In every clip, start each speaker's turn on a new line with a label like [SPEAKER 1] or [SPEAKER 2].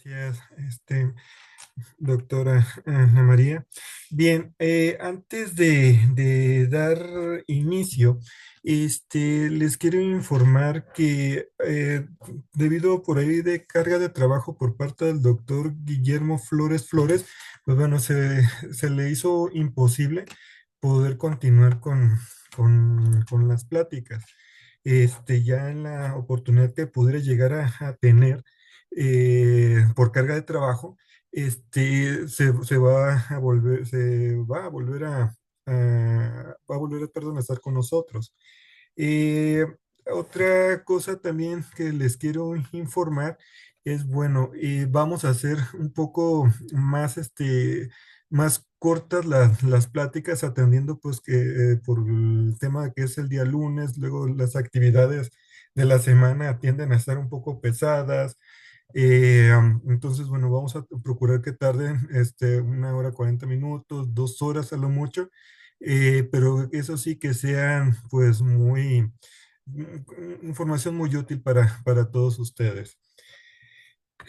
[SPEAKER 1] Gracias, doctora Ana María. Bien, antes de dar inicio, les quiero informar que debido por ahí de carga de trabajo por parte del doctor Guillermo Flores Flores, pues bueno, se le hizo imposible poder continuar con las pláticas. Ya en la oportunidad que pudiera llegar a tener por carga de trabajo, se va a volver, se va a volver va a volver, perdón, a estar con nosotros. Eh, Otra cosa también que les quiero informar es, bueno, vamos a hacer un poco más, más cortas las pláticas, atendiendo pues que por el tema que es el día lunes, luego las actividades de la semana tienden a estar un poco pesadas. Entonces, bueno, vamos a procurar que tarden 1 hora 40 minutos, 2 horas a lo mucho, pero eso sí que sean pues información muy útil para todos ustedes.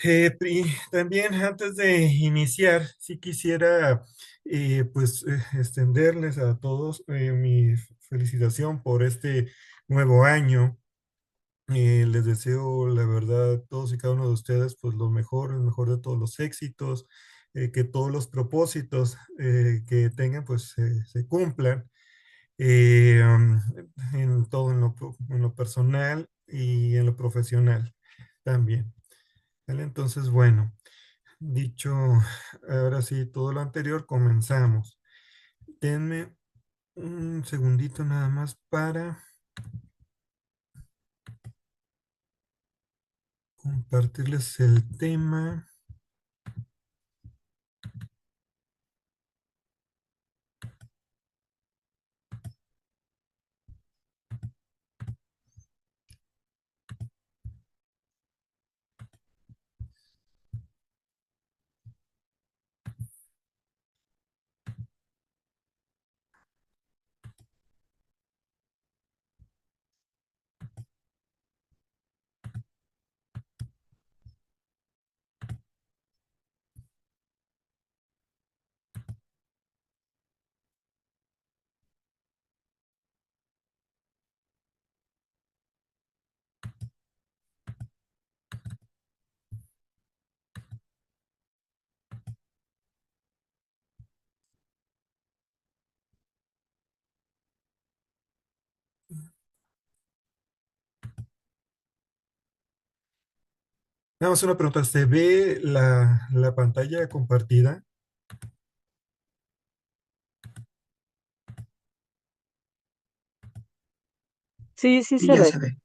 [SPEAKER 1] Y también antes de iniciar, sí quisiera pues extenderles a todos mi felicitación por este nuevo año. Les deseo, la verdad, todos y cada uno de ustedes, pues lo mejor, el mejor de todos los éxitos, que todos los propósitos que tengan, pues se cumplan, en todo, en lo personal y en lo profesional también. ¿Vale? Entonces, bueno, dicho ahora sí todo lo anterior, comenzamos. Denme un segundito nada más para compartirles el tema. Nada más una pregunta, ¿se ve la pantalla compartida?
[SPEAKER 2] Sí, sí
[SPEAKER 3] Y
[SPEAKER 2] se
[SPEAKER 3] ya
[SPEAKER 2] ve.
[SPEAKER 3] se ve.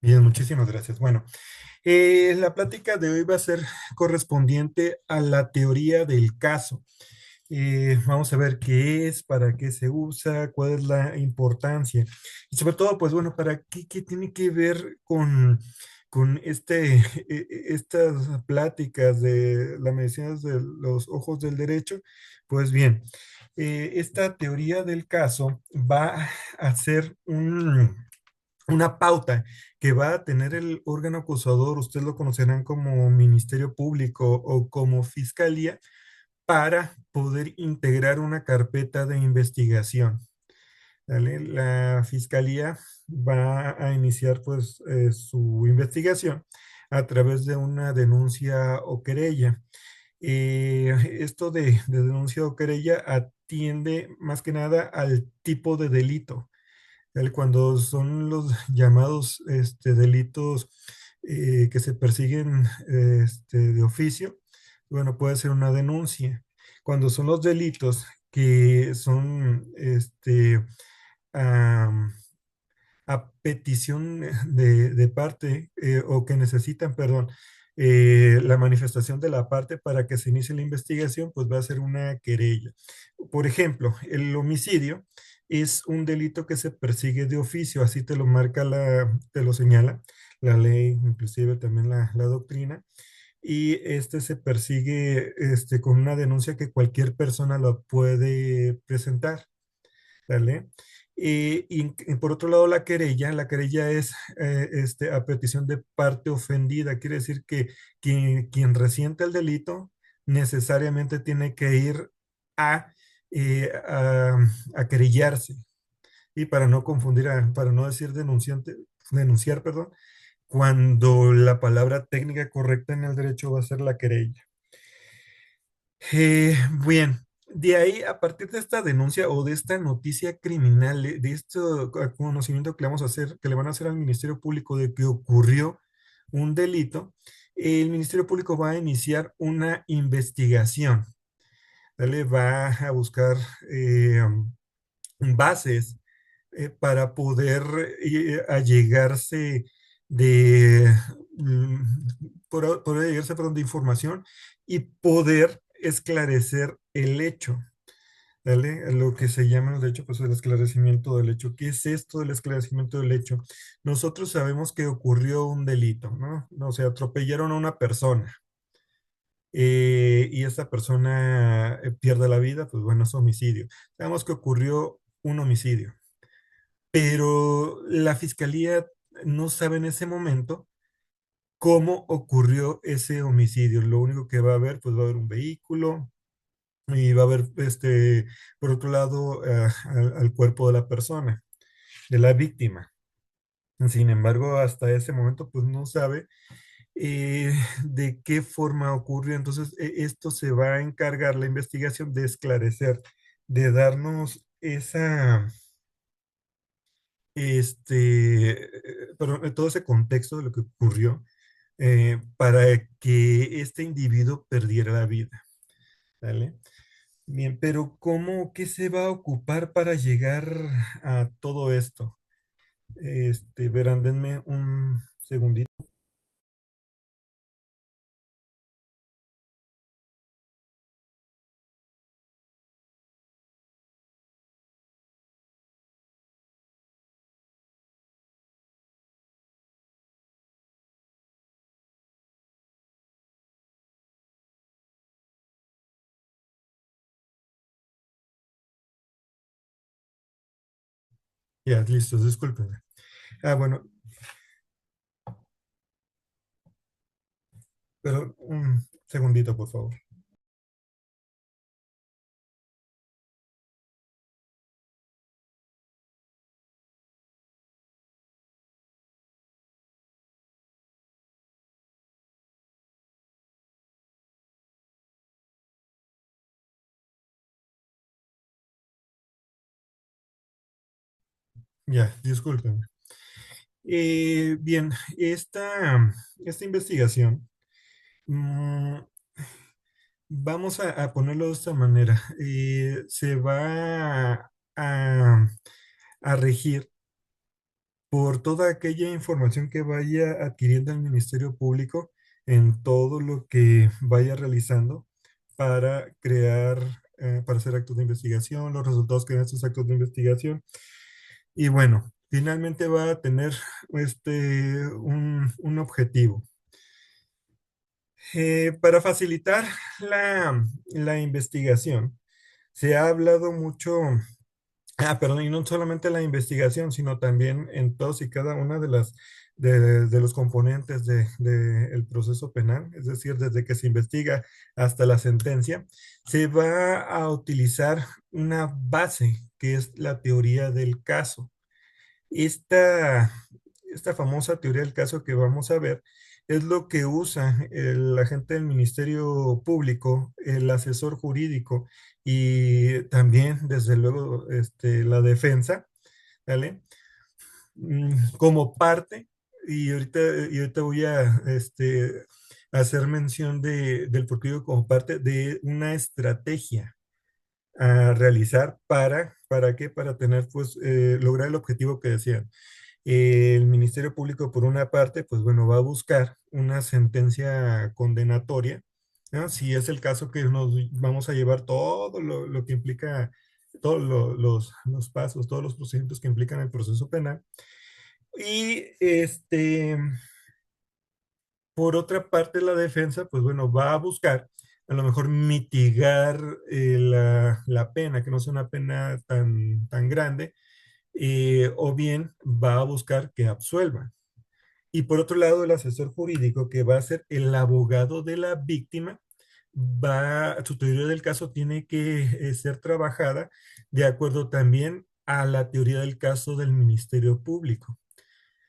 [SPEAKER 1] Bien, muchísimas gracias. Bueno, la plática de hoy va a ser correspondiente a la teoría del caso. Vamos a ver qué es, para qué se usa, cuál es la importancia. Y sobre todo, pues bueno, para qué tiene que ver con estas pláticas de la medicina de los ojos del derecho. Pues bien, esta teoría del caso va a ser una pauta que va a tener el órgano acusador, ustedes lo conocerán como Ministerio Público o como Fiscalía, para poder integrar una carpeta de investigación. ¿Vale? La Fiscalía va a iniciar pues su investigación a través de una denuncia o querella. Esto de denuncia o querella atiende más que nada al tipo de delito. Cuando son los llamados delitos que se persiguen de oficio, bueno, puede ser una denuncia. Cuando son los delitos que son am, a petición de parte, o que necesitan, perdón, la manifestación de la parte para que se inicie la investigación, pues va a ser una querella. Por ejemplo, el homicidio es un delito que se persigue de oficio, así te lo marca te lo señala la ley, inclusive también la doctrina, y este se persigue con una denuncia que cualquier persona lo puede presentar. ¿Vale? Y por otro lado, la querella es a petición de parte ofendida, quiere decir que quien resiente el delito necesariamente tiene que ir a, a querellarse. Y para no confundir, para no decir denunciar, perdón, cuando la palabra técnica correcta en el derecho va a ser la querella. Bien, de ahí, a partir de esta denuncia o de esta noticia criminal, de este conocimiento que le vamos a hacer, que le van a hacer al Ministerio Público de que ocurrió un delito, el Ministerio Público va a iniciar una investigación. ¿Vale? Va a buscar bases para poder allegarse de, mm, poder allegarse, perdón, de información y poder esclarecer el hecho. ¿Vale? Lo que se llama, de hecho, pues el esclarecimiento del hecho. ¿Qué es esto del esclarecimiento del hecho? Nosotros sabemos que ocurrió un delito, ¿no? O sea, atropellaron a una persona y esta persona pierde la vida, pues bueno, es homicidio. Sabemos que ocurrió un homicidio, pero la fiscalía no sabe en ese momento cómo ocurrió ese homicidio. Lo único que va a haber, pues va a haber un vehículo y va a haber, por otro lado, al cuerpo de la persona, de la víctima. Sin embargo, hasta ese momento, pues no sabe de qué forma ocurrió. Entonces, esto se va a encargar la investigación de esclarecer, de darnos esa todo ese contexto de lo que ocurrió para que este individuo perdiera la vida, ¿vale? Bien, pero qué se va a ocupar para llegar a todo esto? Verán, denme un segundito. Ya, listos, discúlpenme. Bueno, pero un segundito, por favor. Ya, discúlpenme. Bien, esta investigación, mm, vamos a ponerlo de esta manera. Se va a regir por toda aquella información que vaya adquiriendo el Ministerio Público en todo lo que vaya realizando para crear, para hacer actos de investigación, los resultados que den estos actos de investigación. Y bueno, finalmente va a tener un objetivo. Para facilitar la investigación, se ha hablado mucho, perdón, y no solamente la investigación, sino también en todos y cada una de los componentes del proceso penal, es decir, desde que se investiga hasta la sentencia, se va a utilizar una base que es la teoría del caso. Esta, esta famosa teoría del caso que vamos a ver es lo que usa el agente del Ministerio Público, el asesor jurídico y también, desde luego, la defensa, ¿vale? Como parte, y ahorita voy a hacer mención del por qué digo como parte de una estrategia a realizar ¿para qué? Para tener, pues, lograr el objetivo que decían. El Ministerio Público, por una parte, pues bueno, va a buscar una sentencia condenatoria, ¿no? Si es el caso que nos vamos a llevar todo lo que implica, todos los pasos, todos los procedimientos que implican el proceso penal. Y por otra parte, la defensa, pues bueno, va a buscar a lo mejor mitigar la pena, que no sea una pena tan grande, o bien va a buscar que absuelva. Y por otro lado, el asesor jurídico, que va a ser el abogado de la víctima, su teoría del caso tiene que ser trabajada de acuerdo también a la teoría del caso del Ministerio Público.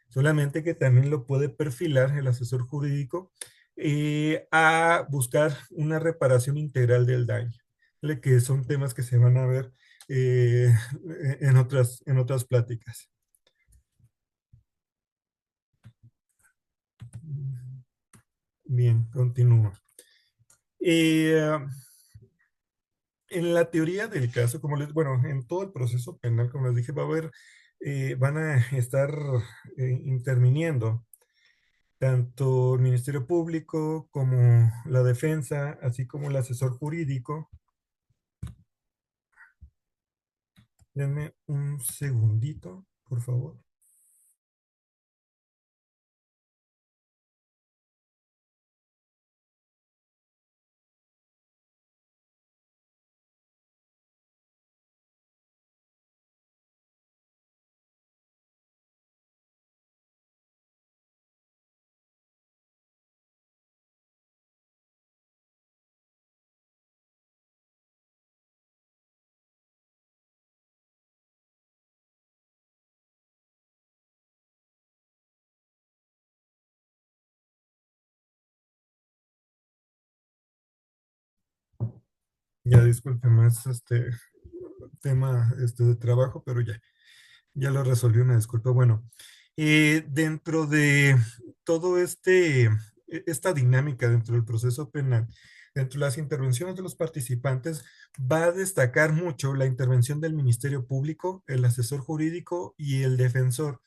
[SPEAKER 1] Solamente que también lo puede perfilar el asesor jurídico a buscar una reparación integral del daño, ¿vale? Que son temas que se van a ver eh, en otras pláticas. Bien, continúo. Eh, en la teoría del caso, bueno, en todo el proceso penal, como les dije, van a estar interviniendo tanto el Ministerio Público como la defensa, así como el asesor jurídico. Denme un segundito, por favor. Ya disculpen más tema de trabajo, pero ya lo resolví, una disculpa. Bueno, dentro de todo esta dinámica dentro del proceso penal, dentro de las intervenciones de los participantes, va a destacar mucho la intervención del Ministerio Público, el asesor jurídico y el defensor.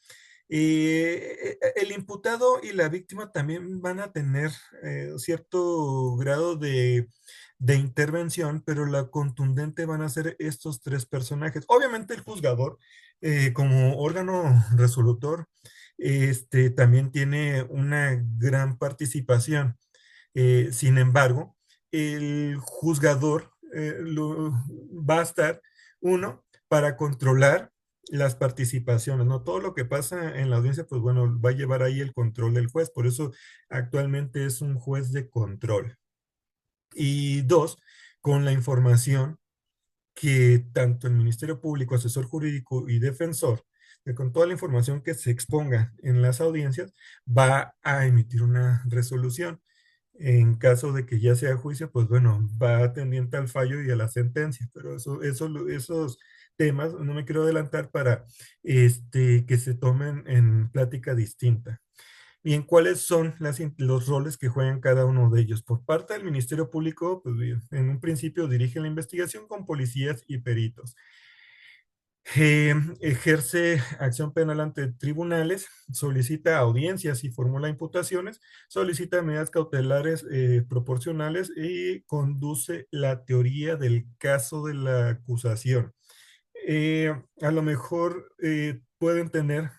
[SPEAKER 1] El imputado y la víctima también van a tener cierto grado de intervención, pero la contundente van a ser estos tres personajes. Obviamente el juzgador, como órgano resolutor, también tiene una gran participación. Sin embargo, el juzgador va a estar, uno, para controlar las participaciones, ¿no? Todo lo que pasa en la audiencia, pues bueno, va a llevar ahí el control del juez, por eso actualmente es un juez de control. Y dos, con la información que tanto el Ministerio Público, asesor jurídico y defensor, que con toda la información que se exponga en las audiencias, va a emitir una resolución. En caso de que ya sea juicio, pues bueno, va tendiente al fallo y a la sentencia, pero esos temas no me quiero adelantar para que se tomen en plática distinta. Bien, ¿cuáles son los roles que juegan cada uno de ellos? Por parte del Ministerio Público, pues bien, en un principio dirige la investigación con policías y peritos. Ejerce acción penal ante tribunales, solicita audiencias y formula imputaciones, solicita medidas cautelares proporcionales y conduce la teoría del caso de la acusación. A lo mejor pueden tener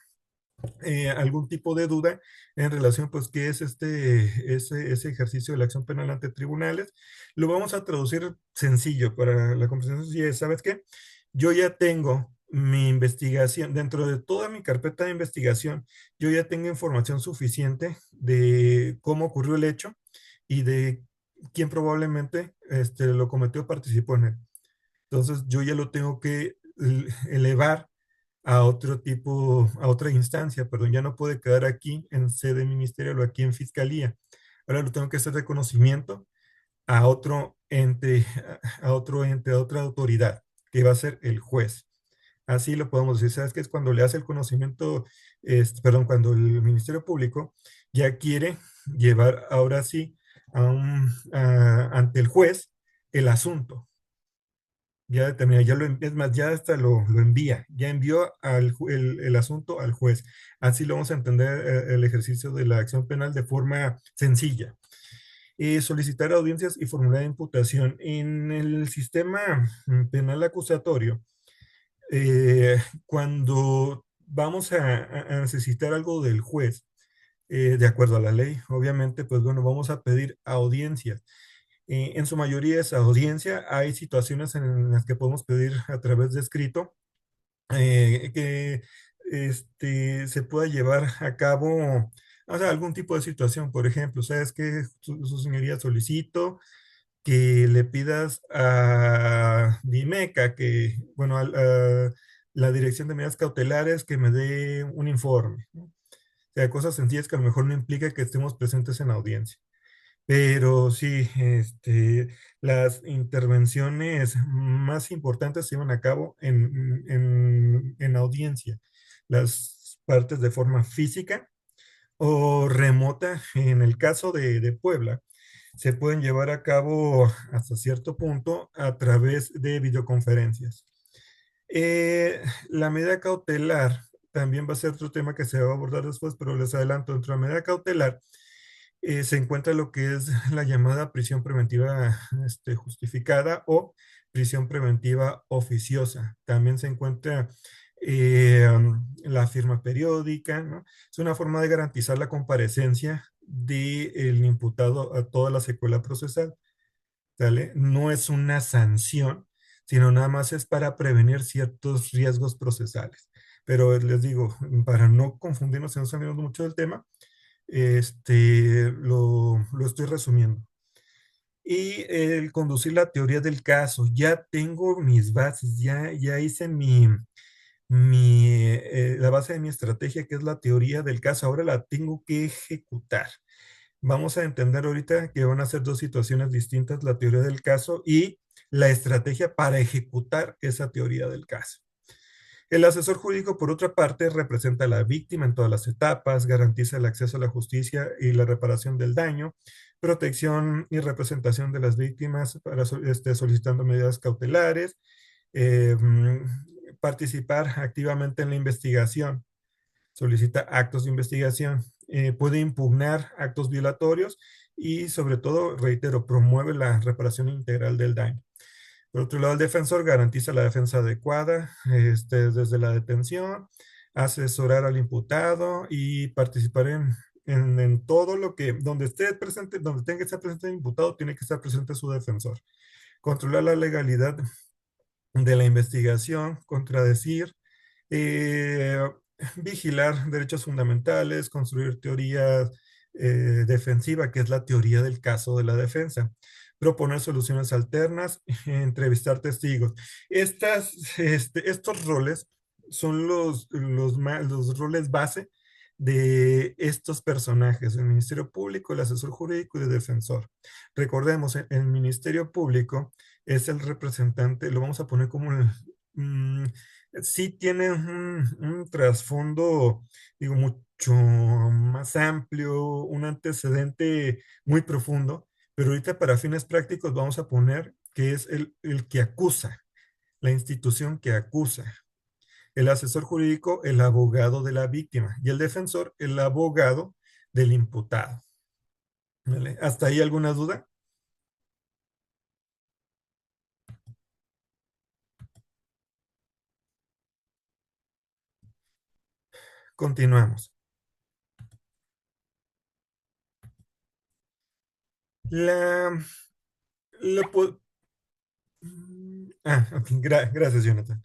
[SPEAKER 1] algún tipo de duda en relación, pues, qué es ese ejercicio de la acción penal ante tribunales. Lo vamos a traducir sencillo para la comprensión sencilla. ¿Sabes qué? Yo ya tengo mi investigación, dentro de toda mi carpeta de investigación, yo ya tengo información suficiente de cómo ocurrió el hecho y de quién probablemente lo cometió o participó en él. Entonces, yo ya lo tengo que elevar a otro tipo, a otra instancia, perdón, ya no puede quedar aquí en sede ministerial o aquí en fiscalía. Ahora lo tengo que hacer reconocimiento a otro ente, a otra autoridad, que va a ser el juez. Así lo podemos decir. ¿Sabes qué? Es cuando le hace el conocimiento, perdón, cuando el Ministerio Público ya quiere llevar ahora sí ante el juez el asunto. Ya determina, es más, ya hasta lo envía, ya envió el asunto al juez. Así lo vamos a entender el ejercicio de la acción penal de forma sencilla. Solicitar audiencias y formular imputación. En el sistema penal acusatorio, cuando vamos a necesitar algo del juez, de acuerdo a la ley, obviamente, pues bueno, vamos a pedir audiencias. En su mayoría es audiencia. Hay situaciones en las que podemos pedir a través de escrito, que se pueda llevar a cabo, o sea, algún tipo de situación. Por ejemplo, ¿sabes qué? Su señoría, solicito que le pidas a Dimeca, que, bueno, a la Dirección de Medidas Cautelares, que me dé un informe, ¿no? O sea, cosas sencillas que a lo mejor no implica que estemos presentes en la audiencia. Pero sí, las intervenciones más importantes se llevan a cabo en audiencia. Las partes de forma física o remota, en el caso de Puebla, se pueden llevar a cabo hasta cierto punto a través de videoconferencias. La medida cautelar también va a ser otro tema que se va a abordar después, pero les adelanto, dentro de la medida cautelar se encuentra lo que es la llamada prisión preventiva justificada o prisión preventiva oficiosa. También se encuentra la firma periódica, ¿no? Es una forma de garantizar la comparecencia del imputado a toda la secuela procesal, ¿sale? No es una sanción, sino nada más es para prevenir ciertos riesgos procesales. Pero les digo, para no confundirnos y no salirnos mucho del tema, lo estoy resumiendo. Y el conducir la teoría del caso, ya tengo mis bases, ya hice la base de mi estrategia, que es la teoría del caso, ahora la tengo que ejecutar. Vamos a entender ahorita que van a ser dos situaciones distintas, la teoría del caso y la estrategia para ejecutar esa teoría del caso. El asesor jurídico, por otra parte, representa a la víctima en todas las etapas, garantiza el acceso a la justicia y la reparación del daño, protección y representación de las víctimas para solicitando medidas cautelares, participar activamente en la investigación, solicita actos de investigación, puede impugnar actos violatorios y sobre todo, reitero, promueve la reparación integral del daño. Por otro lado, el defensor garantiza la defensa adecuada desde la detención, asesorar al imputado y participar en todo lo que, donde esté presente, donde tenga que estar presente el imputado, tiene que estar presente su defensor. Controlar la legalidad de la investigación, contradecir, eh, vigilar derechos fundamentales, construir teorías defensiva, que es la teoría del caso de la defensa, proponer soluciones alternas, entrevistar testigos. Estos roles son los roles base de estos personajes, el Ministerio Público, el asesor jurídico y el defensor. Recordemos, el Ministerio Público es el representante, lo vamos a poner como mm, sí tiene un trasfondo, digo, mucho más amplio, un antecedente muy profundo, pero ahorita para fines prácticos vamos a poner que es el que acusa, la institución que acusa. El asesor jurídico, el abogado de la víctima, y el defensor, el abogado del imputado. ¿Vale? ¿Hasta ahí alguna duda? Continuamos. La, la po- ok, gracias, Jonathan.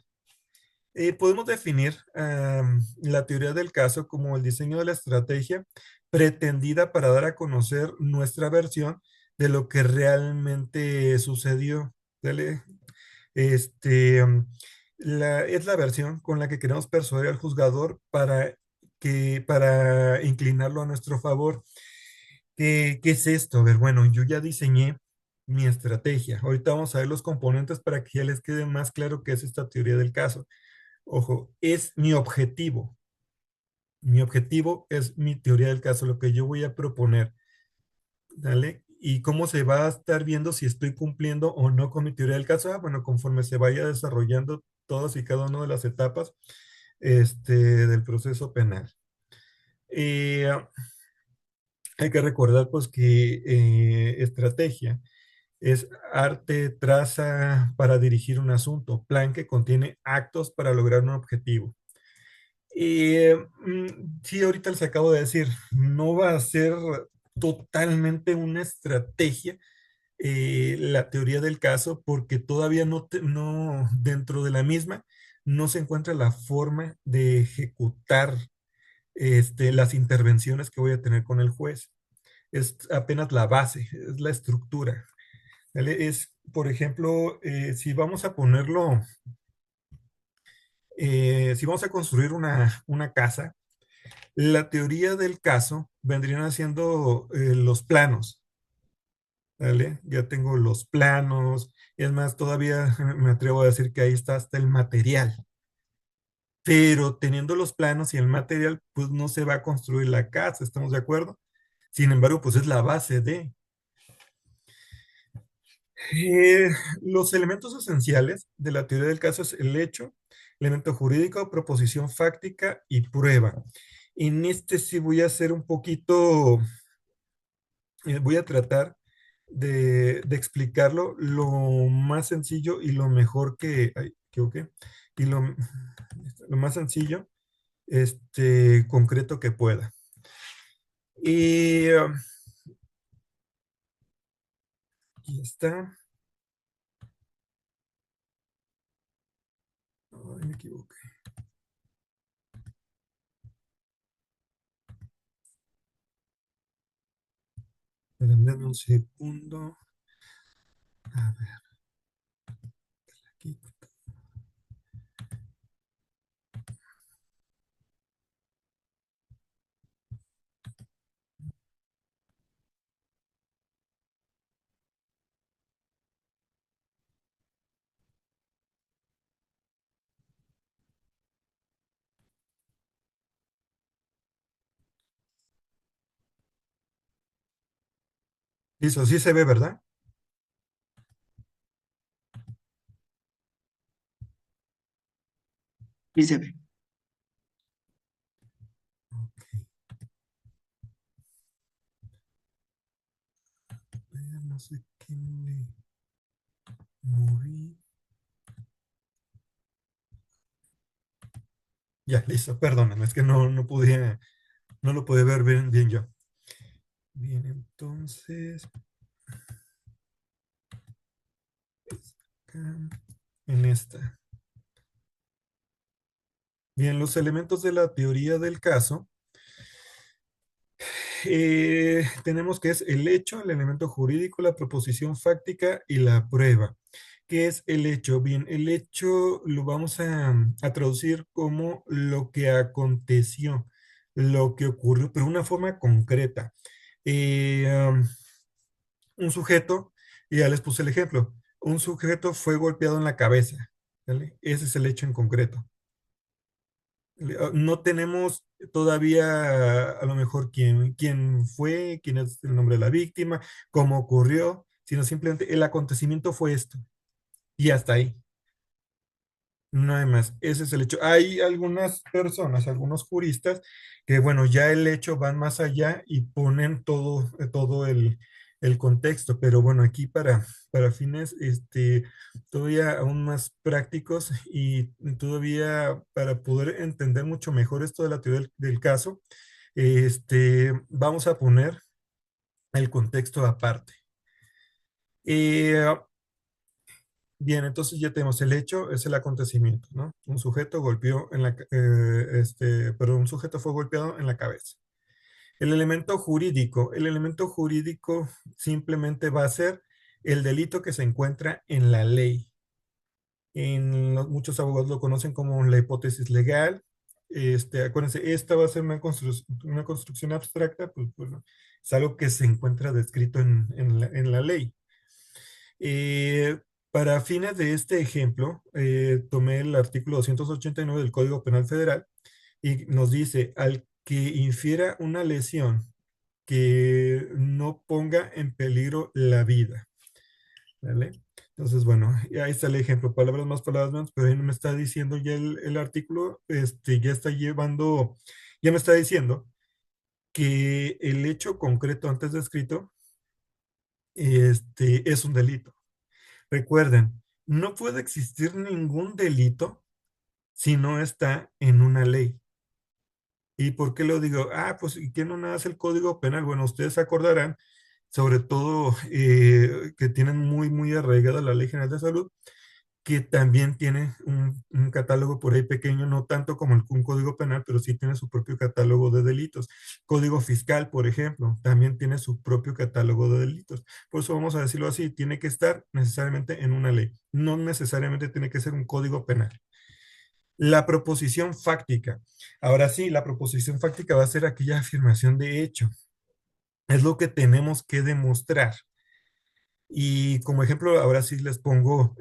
[SPEAKER 1] Podemos definir la teoría del caso como el diseño de la estrategia pretendida para dar a conocer nuestra versión de lo que realmente sucedió. ¿Vale? Este, um, es la versión con la que queremos persuadir al juzgador para inclinarlo a nuestro favor. ¿Qué es esto? A ver, bueno, yo ya diseñé mi estrategia. Ahorita vamos a ver los componentes para que ya les quede más claro qué es esta teoría del caso. Ojo, es mi objetivo. Mi objetivo es mi teoría del caso, lo que yo voy a proponer, ¿vale? Y cómo se va a estar viendo si estoy cumpliendo o no con mi teoría del caso. Bueno, conforme se vaya desarrollando todas y cada una de las etapas del proceso penal. Eh, Hay que recordar, pues, que estrategia es arte, traza para dirigir un asunto, plan que contiene actos para lograr un objetivo. Sí, ahorita les acabo de decir, no va a ser totalmente una estrategia la teoría del caso porque todavía no, dentro de la misma no se encuentra la forma de ejecutar las intervenciones que voy a tener con el juez. Es apenas la base, es la estructura. ¿Vale? Es, por ejemplo, si vamos a ponerlo, si vamos a construir una casa, la teoría del caso vendrían haciendo los planos. ¿Vale? Ya tengo los planos, y es más, todavía me atrevo a decir que ahí está hasta el material, pero teniendo los planos y el material, pues no se va a construir la casa, ¿estamos de acuerdo? Sin embargo, pues es la base de. Eh, los elementos esenciales de la teoría del caso es el hecho, elemento jurídico, proposición fáctica y prueba. En este sí voy a hacer un poquito, voy a tratar de explicarlo lo más sencillo y lo mejor que, ay, equivoqué, y lo más sencillo, concreto que pueda. Y aquí está. Ay, me equivoqué. Espérame un segundo. A ver, aquí. Listo, sí se ve, ¿verdad?
[SPEAKER 2] Y se ve.
[SPEAKER 1] Ok. No sé qué le moví. Ya, listo, perdóname, es que no podía, no lo pude ver bien yo. Bien, entonces, acá, en esta. Bien, los elementos de la teoría del caso, tenemos que es el hecho, el elemento jurídico, la proposición fáctica y la prueba. ¿Qué es el hecho? Bien, el hecho lo vamos a traducir como lo que aconteció, lo que ocurrió, pero de una forma concreta. Eh, um, un sujeto, y ya les puse el ejemplo, un sujeto fue golpeado en la cabeza, ¿vale? Ese es el hecho en concreto. No tenemos todavía a lo mejor quién fue, quién es el nombre de la víctima, cómo ocurrió, sino simplemente el acontecimiento fue esto. Y hasta ahí. No hay más. Ese es el hecho. Hay algunas personas, algunos juristas, que bueno, ya el hecho van más allá y ponen todo el contexto. Pero bueno, aquí para fines todavía aún más prácticos y todavía para poder entender mucho mejor esto de la teoría del caso, vamos a poner el contexto aparte. Eh, Bien, entonces ya tenemos el hecho, es el acontecimiento, ¿no? Un sujeto golpeó perdón, un sujeto fue golpeado en la cabeza. El elemento jurídico simplemente va a ser el delito que se encuentra en la ley. Muchos abogados lo conocen como la hipótesis legal. Acuérdense, esta va a ser una construcción abstracta, pues bueno, es algo que se encuentra descrito en la ley. Eh, para fines de este ejemplo, tomé el artículo 289 del Código Penal Federal y nos dice, al que infiera una lesión que no ponga en peligro la vida, ¿vale? Entonces, bueno, y ahí está el ejemplo, palabras menos, pero ahí no me está diciendo ya el artículo, ya está llevando, ya me está diciendo que el hecho concreto antes descrito, es un delito. Recuerden, no puede existir ningún delito si no está en una ley. ¿Y por qué lo digo? Ah, pues, ¿y quién no hace el Código Penal? Bueno, ustedes se acordarán, sobre todo que tienen muy arraigada la Ley General de Salud, que también tiene un catálogo por ahí pequeño, no tanto como un código penal, pero sí tiene su propio catálogo de delitos. Código fiscal, por ejemplo, también tiene su propio catálogo de delitos. Por eso vamos a decirlo así, tiene que estar necesariamente en una ley, no necesariamente tiene que ser un código penal. La proposición fáctica. Ahora sí, la proposición fáctica va a ser aquella afirmación de hecho. Es lo que tenemos que demostrar. Y como ejemplo, ahora sí les pongo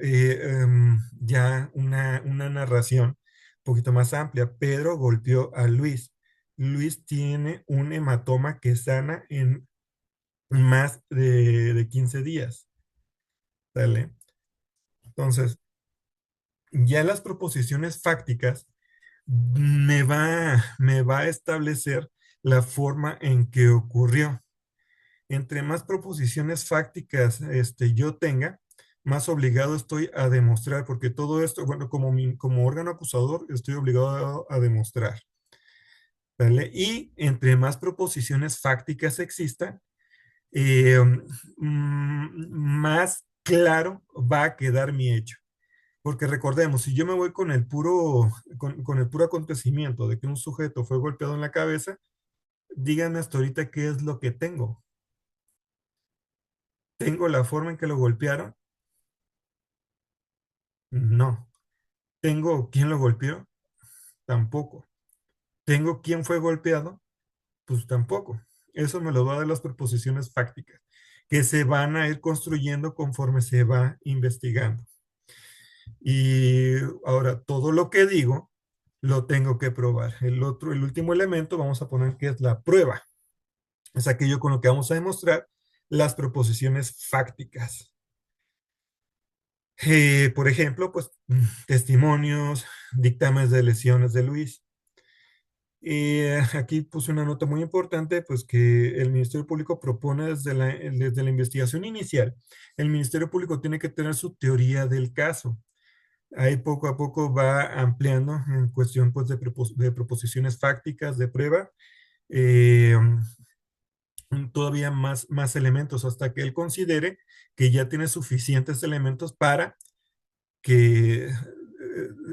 [SPEAKER 1] ya una narración un poquito más amplia. Pedro golpeó a Luis. Luis tiene un hematoma que sana en más de 15 días. ¿Sale? Entonces, ya las proposiciones fácticas me va a establecer la forma en que ocurrió. Entre más proposiciones fácticas yo tenga, más obligado estoy a demostrar, porque todo esto, bueno, como órgano acusador, estoy obligado a demostrar. ¿Vale? Y entre más proposiciones fácticas existan, eh, más claro va a quedar mi hecho. Porque recordemos, si yo me voy con el puro acontecimiento de que un sujeto fue golpeado en la cabeza, díganme hasta ahorita qué es lo que tengo. ¿Tengo la forma en que lo golpearon? No. ¿Tengo quién lo golpeó? Tampoco. ¿Tengo quién fue golpeado? Pues tampoco. Eso me lo va a dar las proposiciones fácticas, que se van a ir construyendo conforme se va investigando. Y ahora, todo lo que digo, lo tengo que probar. El último elemento, vamos a poner que es la prueba. Es aquello con lo que vamos a demostrar las proposiciones fácticas. Por ejemplo, pues testimonios, dictámenes de lesiones de Luis. Aquí puse una nota muy importante, pues que el Ministerio Público propone desde la investigación inicial. El Ministerio Público tiene que tener su teoría del caso. Ahí poco a poco va ampliando en cuestión pues, de proposiciones fácticas, de prueba, eh, todavía más elementos hasta que él considere que ya tiene suficientes elementos para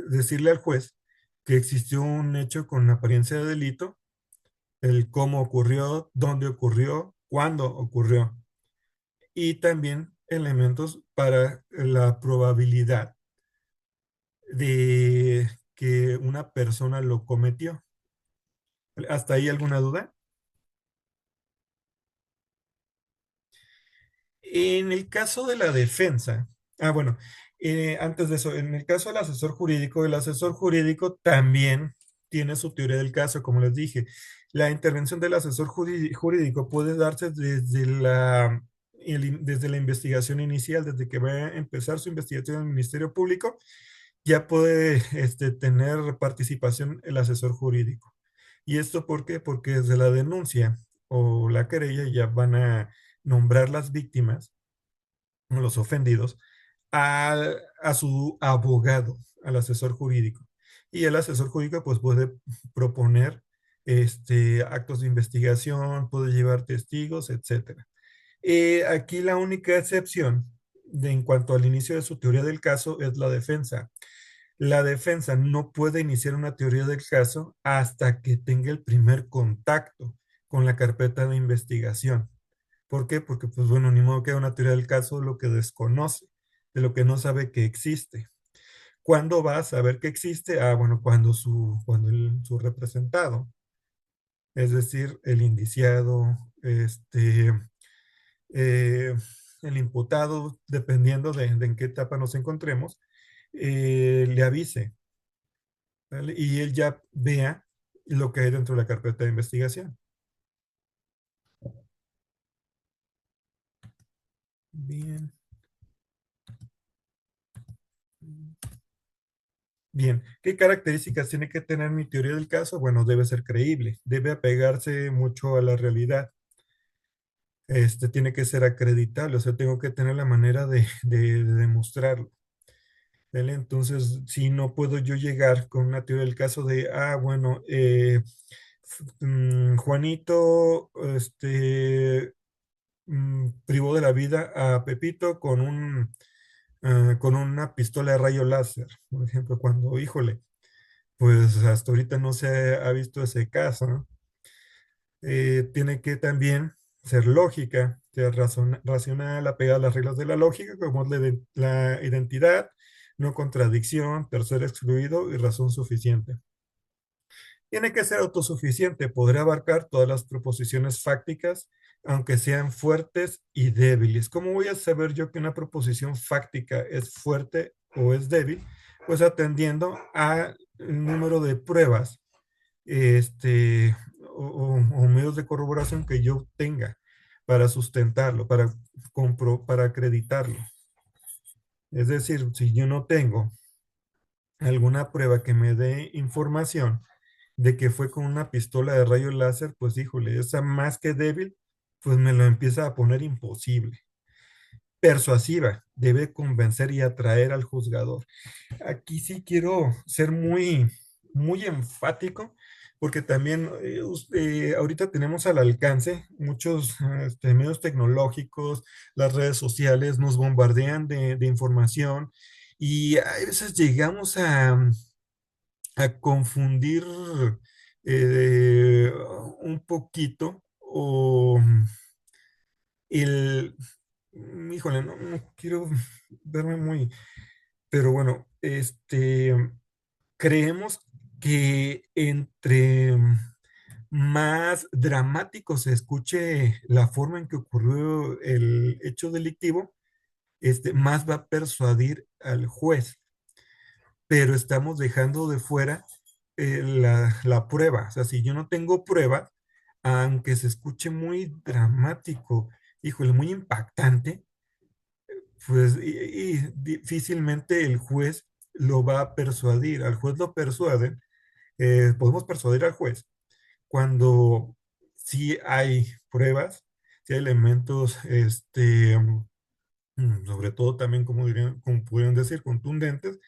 [SPEAKER 1] decirle al juez que existió un hecho con apariencia de delito, el cómo ocurrió, dónde ocurrió, cuándo ocurrió, y también elementos para la probabilidad de que una persona lo cometió. ¿Hasta ahí alguna duda? En el caso de la defensa, bueno, antes de eso, en el caso del asesor jurídico, el asesor jurídico también tiene su teoría del caso, como les dije. La intervención del asesor jurídico puede darse desde la investigación inicial, desde que va a empezar su investigación en el Ministerio Público, ya puede tener participación el asesor jurídico. ¿Y esto por qué? Porque desde la denuncia o la querella ya van a nombrar las víctimas, los ofendidos, a su abogado, al asesor jurídico. Y el asesor jurídico pues puede proponer actos de investigación, puede llevar testigos, etcétera. Aquí la única excepción en cuanto al inicio de su teoría del caso es la defensa. La defensa no puede iniciar una teoría del caso hasta que tenga el primer contacto con la carpeta de investigación. ¿Por qué? Porque, pues bueno, ni modo que haga una teoría del caso de lo que desconoce, de lo que no sabe que existe. ¿Cuándo va a saber que existe? Bueno, su representado, es decir, el indiciado, eh, el imputado, dependiendo de en qué etapa nos encontremos, le avise, ¿vale? Y él ya vea lo que hay dentro de la carpeta de investigación. Bien. Bien, ¿qué características tiene que tener mi teoría del caso? Bueno, debe ser creíble, debe apegarse mucho a la realidad, tiene que ser acreditable, o sea, tengo que tener la manera de demostrarlo. ¿Vale? Entonces, si no puedo yo llegar con una teoría del caso de, bueno, Juanito, privó de la vida a Pepito con un con una pistola de rayo láser, por ejemplo, cuando, híjole, pues hasta ahorita no se ha visto ese caso, ¿no? Tiene que también ser lógica, ser racional, apegada a las reglas de la lógica, como es la identidad, no contradicción, tercer excluido y razón suficiente. Tiene que ser autosuficiente, podrá abarcar todas las proposiciones fácticas, aunque sean fuertes y débiles. ¿Cómo voy a saber yo que una proposición fáctica es fuerte o es débil? Pues atendiendo al número de pruebas o medios de corroboración que yo tenga para sustentarlo, para acreditarlo. Es decir, si yo no tengo alguna prueba que me dé información de que fue con una pistola de rayo láser, pues híjole, esa más que débil, pues me lo empieza a poner imposible. Persuasiva, debe convencer y atraer al juzgador. Aquí sí quiero ser muy enfático, porque también ahorita tenemos al alcance muchos medios tecnológicos, las redes sociales nos bombardean de información y a veces llegamos a confundir eh, un poquito o el, híjole, no quiero verme muy, pero bueno, creemos que entre más dramático se escuche la forma en que ocurrió el hecho delictivo, más va a persuadir al juez, pero estamos dejando de fuera la prueba. O sea, si yo no tengo prueba, aunque se escuche muy dramático, híjole, muy impactante, pues y difícilmente el juez lo va a persuadir. Al juez lo persuaden, podemos persuadir al juez cuando sí hay pruebas, sí hay elementos, sobre todo también, como pudieron decir, contundentes,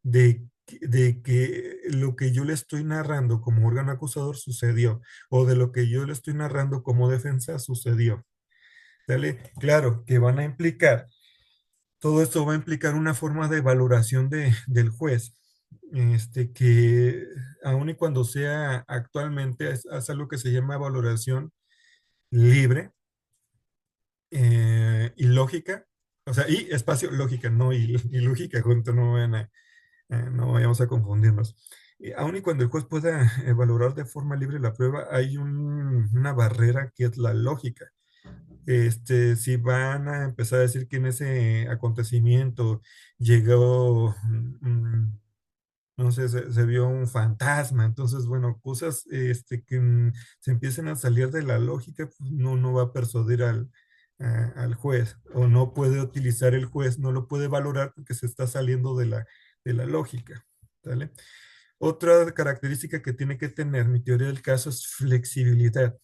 [SPEAKER 1] de que lo que yo le estoy narrando como órgano acusador sucedió, o de lo que yo le estoy narrando como defensa sucedió. ¿Sale? Claro que van a implicar, todo esto va a implicar una forma de valoración del juez, que aun y cuando sea actualmente, es algo que se llama valoración libre y lógica, o sea, y espacio lógica, no y lógica junto, no vayamos a confundirnos. Aun y cuando el juez pueda valorar de forma libre la prueba, hay una barrera que es la lógica. Si van a empezar a decir que en ese acontecimiento llegó, no sé, se vio un fantasma, entonces, bueno, cosas que se empiecen a salir de la lógica, pues no va a persuadir al juez, o no puede utilizar el juez, no lo puede valorar porque se está saliendo de la lógica, ¿sale? Otra característica que tiene que tener mi teoría del caso es flexibilidad.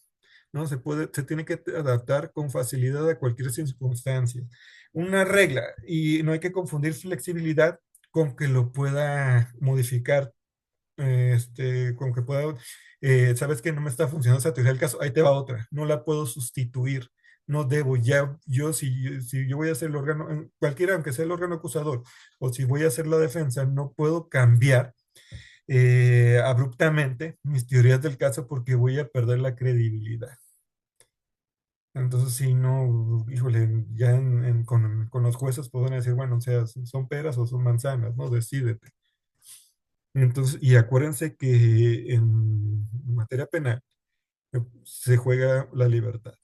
[SPEAKER 1] ¿No? Se tiene que adaptar con facilidad a cualquier circunstancia. Una regla, y no hay que confundir flexibilidad con que lo pueda modificar, con que pueda, sabes que no me está funcionando esa teoría del caso, ahí te va otra, no la puedo sustituir, no debo, ya yo si yo voy a hacer el órgano, cualquiera, aunque sea el órgano acusador, o si voy a hacer la defensa, no puedo cambiar abruptamente mis teorías del caso porque voy a perder la credibilidad. Entonces, sí, no, híjole, ya con los jueces pueden decir, bueno, o sea, son peras o son manzanas, ¿no? Decídete. Entonces, y acuérdense que en materia penal se juega la libertad.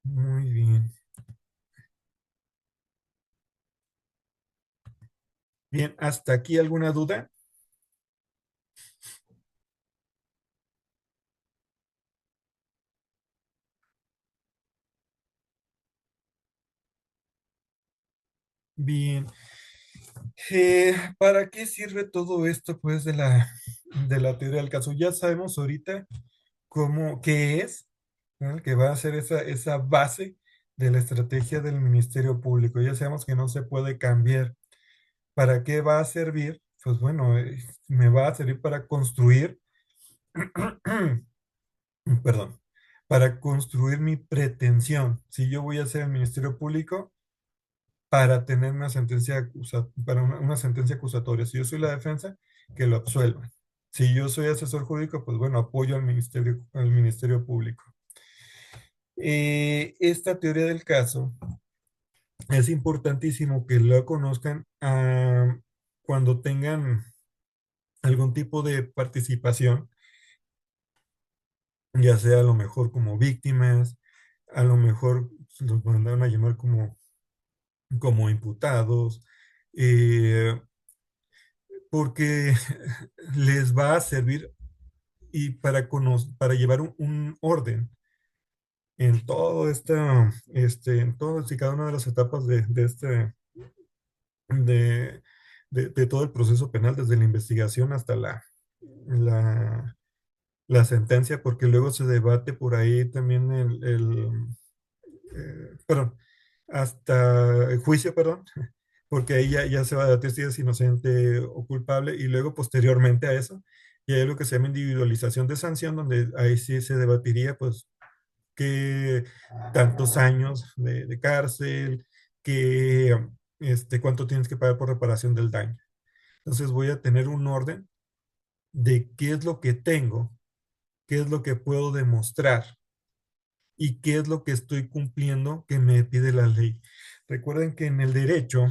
[SPEAKER 1] Muy bien. Bien, ¿hasta aquí alguna duda? Bien. ¿Para qué sirve todo esto, pues, de la teoría del caso? Ya sabemos ahorita qué es, ¿no? Que va a ser esa base de la estrategia del Ministerio Público. Ya sabemos que no se puede cambiar. ¿Para qué va a servir? pues bueno, me va a servir para construir, perdón, para construir mi pretensión. Si yo voy a ser el Ministerio Público, para tener una para una sentencia acusatoria. Si yo soy la defensa, que lo absuelvan. Si yo soy asesor jurídico, pues bueno, apoyo al Ministerio Público. Esta teoría del caso es importantísimo que lo conozcan cuando tengan algún tipo de participación, ya sea a lo mejor como víctimas, a lo mejor los mandaron a llamar como imputados, eh, porque les va a servir y para llevar un orden en en todas y cada una de las etapas de, de todo el proceso penal, desde la investigación hasta la, la sentencia, porque luego se debate por ahí también perdón, hasta el juicio, perdón, porque ahí ya se va a debatir si es inocente o culpable, y luego posteriormente a eso, y hay lo que se llama individualización de sanción, donde ahí sí se debatiría, pues, qué tantos años de cárcel, qué, cuánto tienes que pagar por reparación del daño. Entonces voy a tener un orden de qué es lo que tengo, qué es lo que puedo demostrar y qué es lo que estoy cumpliendo que me pide la ley. Recuerden que en el derecho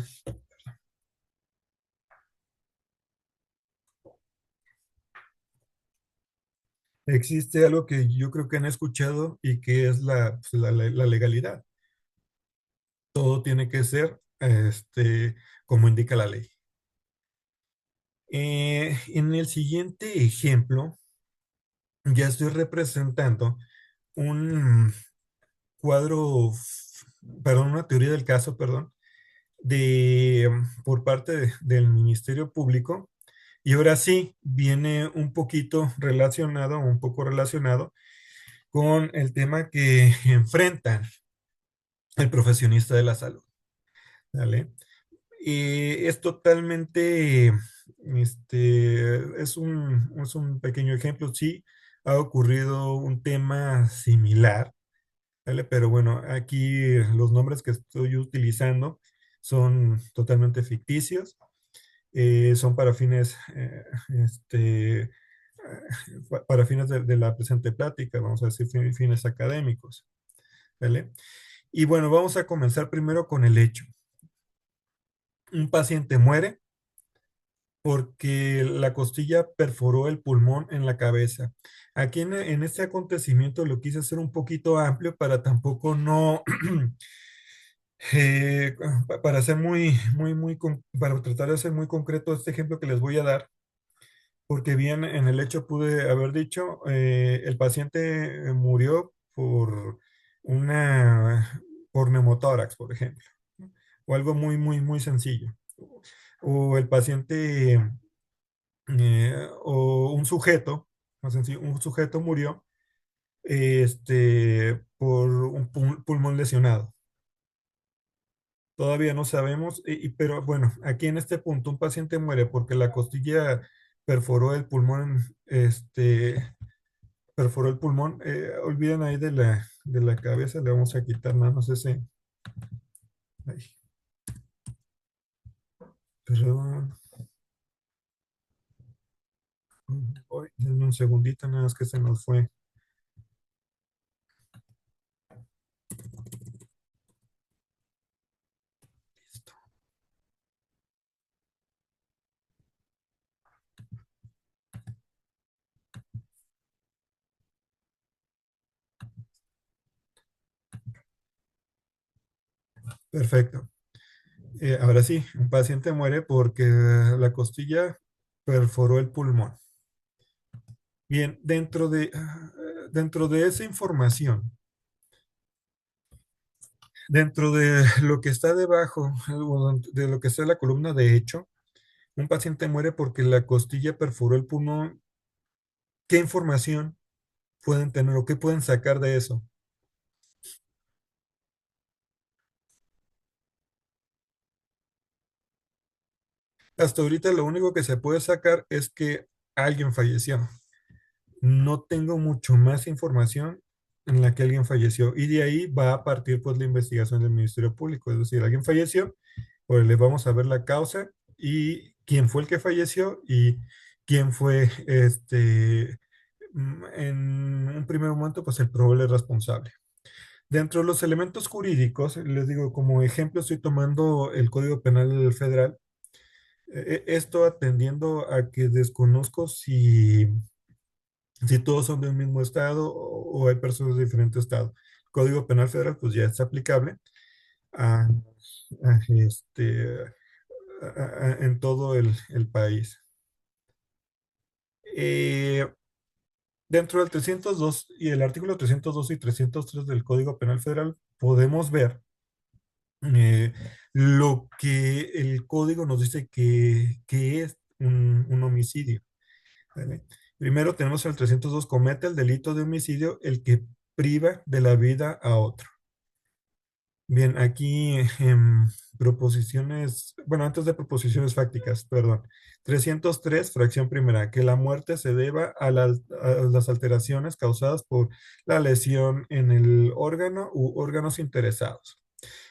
[SPEAKER 1] existe algo que yo creo que han escuchado y que es la legalidad. Todo tiene que ser como indica la ley. En el siguiente ejemplo, ya estoy representando un cuadro, perdón, una teoría del caso, perdón, por parte del Ministerio Público. Y ahora sí, viene un poquito relacionado, un poco relacionado con el tema que enfrentan el profesionista de la salud, ¿vale? Es totalmente, es un pequeño ejemplo, sí, ha ocurrido un tema similar, ¿vale? Pero bueno, aquí los nombres que estoy utilizando son totalmente ficticios, son para fines, para fines de la presente plática, vamos a decir, fines académicos, ¿vale? Y bueno, vamos a comenzar primero con el hecho. Un paciente muere porque la costilla perforó el pulmón en la cabeza. Aquí en este acontecimiento lo quise hacer un poquito amplio para tampoco no, para ser para tratar de ser muy concreto este ejemplo que les voy a dar, porque bien en el hecho pude haber dicho, el paciente murió por neumotórax, por ejemplo, ¿no? O algo muy sencillo. O el paciente o un sujeto, más sencillo, un sujeto murió por un pulmón lesionado. Todavía no sabemos, pero bueno, aquí en este punto un paciente muere porque la costilla perforó el pulmón, perforó el pulmón. Olviden ahí de la cabeza, le vamos a quitar nada más ese. Ay, perdón. Denme un segundito, nada más que se nos fue. Listo. Perfecto. Ahora sí, un paciente muere porque la costilla perforó el pulmón. Bien, dentro de esa información, dentro de lo que está debajo, de lo que está en la columna de hecho, un paciente muere porque la costilla perforó el pulmón. ¿Qué información pueden tener o qué pueden sacar de eso? Hasta ahorita lo único que se puede sacar es que alguien falleció. No tengo mucho más información en la que alguien falleció y de ahí va a partir pues la investigación del Ministerio Público. Es decir, alguien falleció, pues le vamos a ver la causa y quién fue el que falleció y quién fue en un primer momento pues el probable responsable. Dentro de los elementos jurídicos, les digo, como ejemplo estoy tomando el Código Penal Federal, esto atendiendo a que desconozco si todos son de un mismo estado o hay personas de diferente estado. El Código Penal Federal pues ya es aplicable a, a en todo el país. Eh, Dentro del 302 y el artículo 302 y 303 del Código Penal Federal podemos ver eh, lo que el código nos dice que es un homicidio. ¿Vale? Primero tenemos el 302, comete el delito de homicidio el que priva de la vida a otro. Bien, aquí en proposiciones, bueno, antes de proposiciones fácticas, perdón. 303, fracción primera, que la muerte se deba a las alteraciones causadas por la lesión en el órgano u órganos interesados.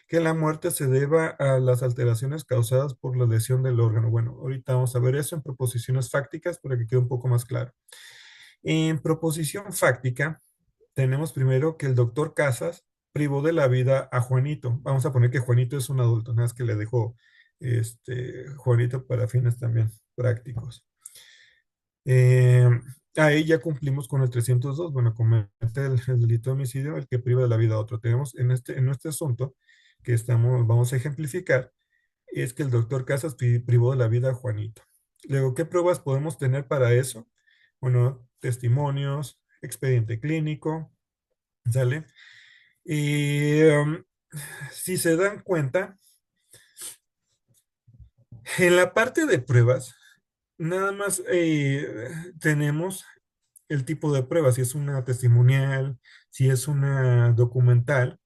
[SPEAKER 1] Que la muerte se deba a las alteraciones causadas por la lesión del órgano. Bueno, ahorita vamos a ver eso en proposiciones fácticas para que quede un poco más claro. En proposición fáctica, tenemos primero que el doctor Casas privó de la vida a Juanito. Vamos a poner que Juanito es un adulto, nada más que le dejó Juanito para fines también prácticos. Eh, Ahí ya cumplimos con el 302. Bueno, comete el delito de homicidio el que priva de la vida a otro. Tenemos en nuestro asunto que vamos a ejemplificar, es que el doctor Casas privó de la vida a Juanito. Luego, ¿qué pruebas podemos tener para eso? Bueno, testimonios, expediente clínico, ¿sale? Y si se dan cuenta, en la parte de pruebas, nada más tenemos el tipo de prueba, si es una testimonial, si es una documental,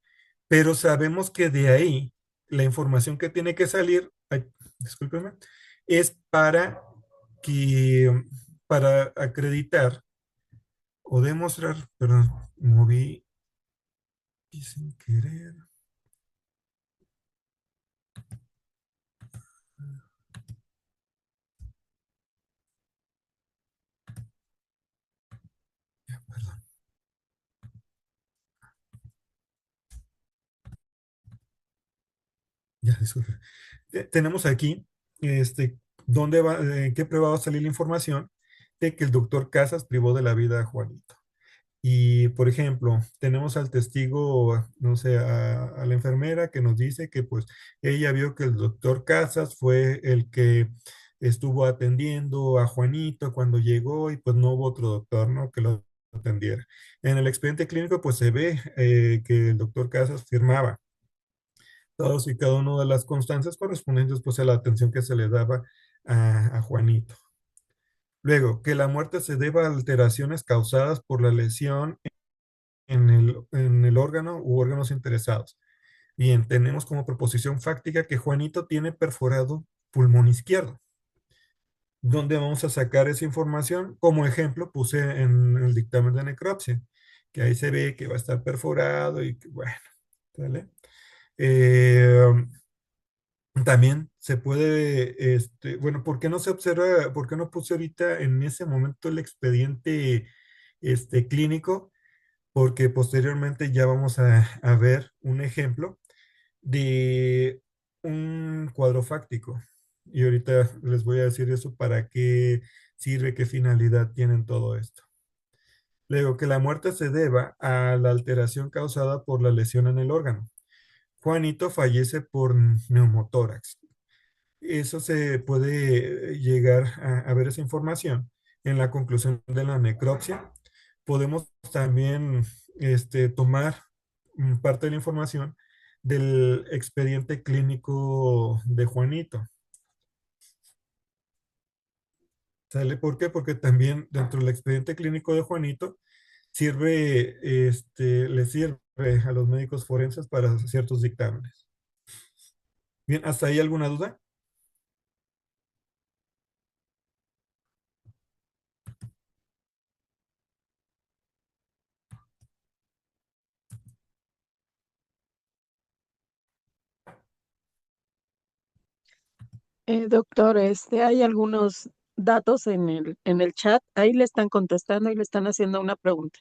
[SPEAKER 1] pero sabemos que de ahí la información que tiene que salir, ay, discúlpeme, es que, para acreditar o demostrar, perdón, moví y sin querer, perdón, ya, disculpe. Tenemos aquí, dónde va, qué prueba va a salir la información de que el doctor Casas privó de la vida a Juanito. Y, por ejemplo, tenemos al testigo, no sé, a la enfermera que nos dice que pues ella vio que el doctor Casas fue el que estuvo atendiendo a Juanito cuando llegó y pues no hubo otro doctor, ¿no? Que lo atendiera. En el expediente clínico pues se ve que el doctor Casas firmaba todos y cada una de las constancias correspondientes pues a la atención que se le daba a Juanito. Luego, que la muerte se deba a alteraciones causadas por la lesión en el órgano u órganos interesados. Bien, tenemos como proposición fáctica que Juanito tiene perforado pulmón izquierdo. ¿Dónde vamos a sacar esa información? Como ejemplo, puse en el dictamen de necropsia, que ahí se ve que va a estar perforado y que, bueno, ¿vale? Eh, También se puede, bueno, ¿por qué no se observa, por qué no puse ahorita en ese momento el expediente clínico? Porque posteriormente ya vamos a ver un ejemplo de un cuadro fáctico. Y ahorita les voy a decir eso para qué sirve, qué finalidad tienen todo esto. Luego, que la muerte se deba a la alteración causada por la lesión en el órgano. Juanito fallece por neumotórax. Eso se puede llegar a ver esa información en la conclusión de la necropsia. Podemos también tomar parte de la información del expediente clínico de Juanito. ¿Sale? ¿Por qué? Porque también dentro del expediente clínico de Juanito le sirve a los médicos forenses para ciertos dictámenes. Bien, ¿hasta ahí alguna duda?
[SPEAKER 2] Doctor, hay algunos datos en el chat. Ahí le están contestando y le están haciendo una pregunta.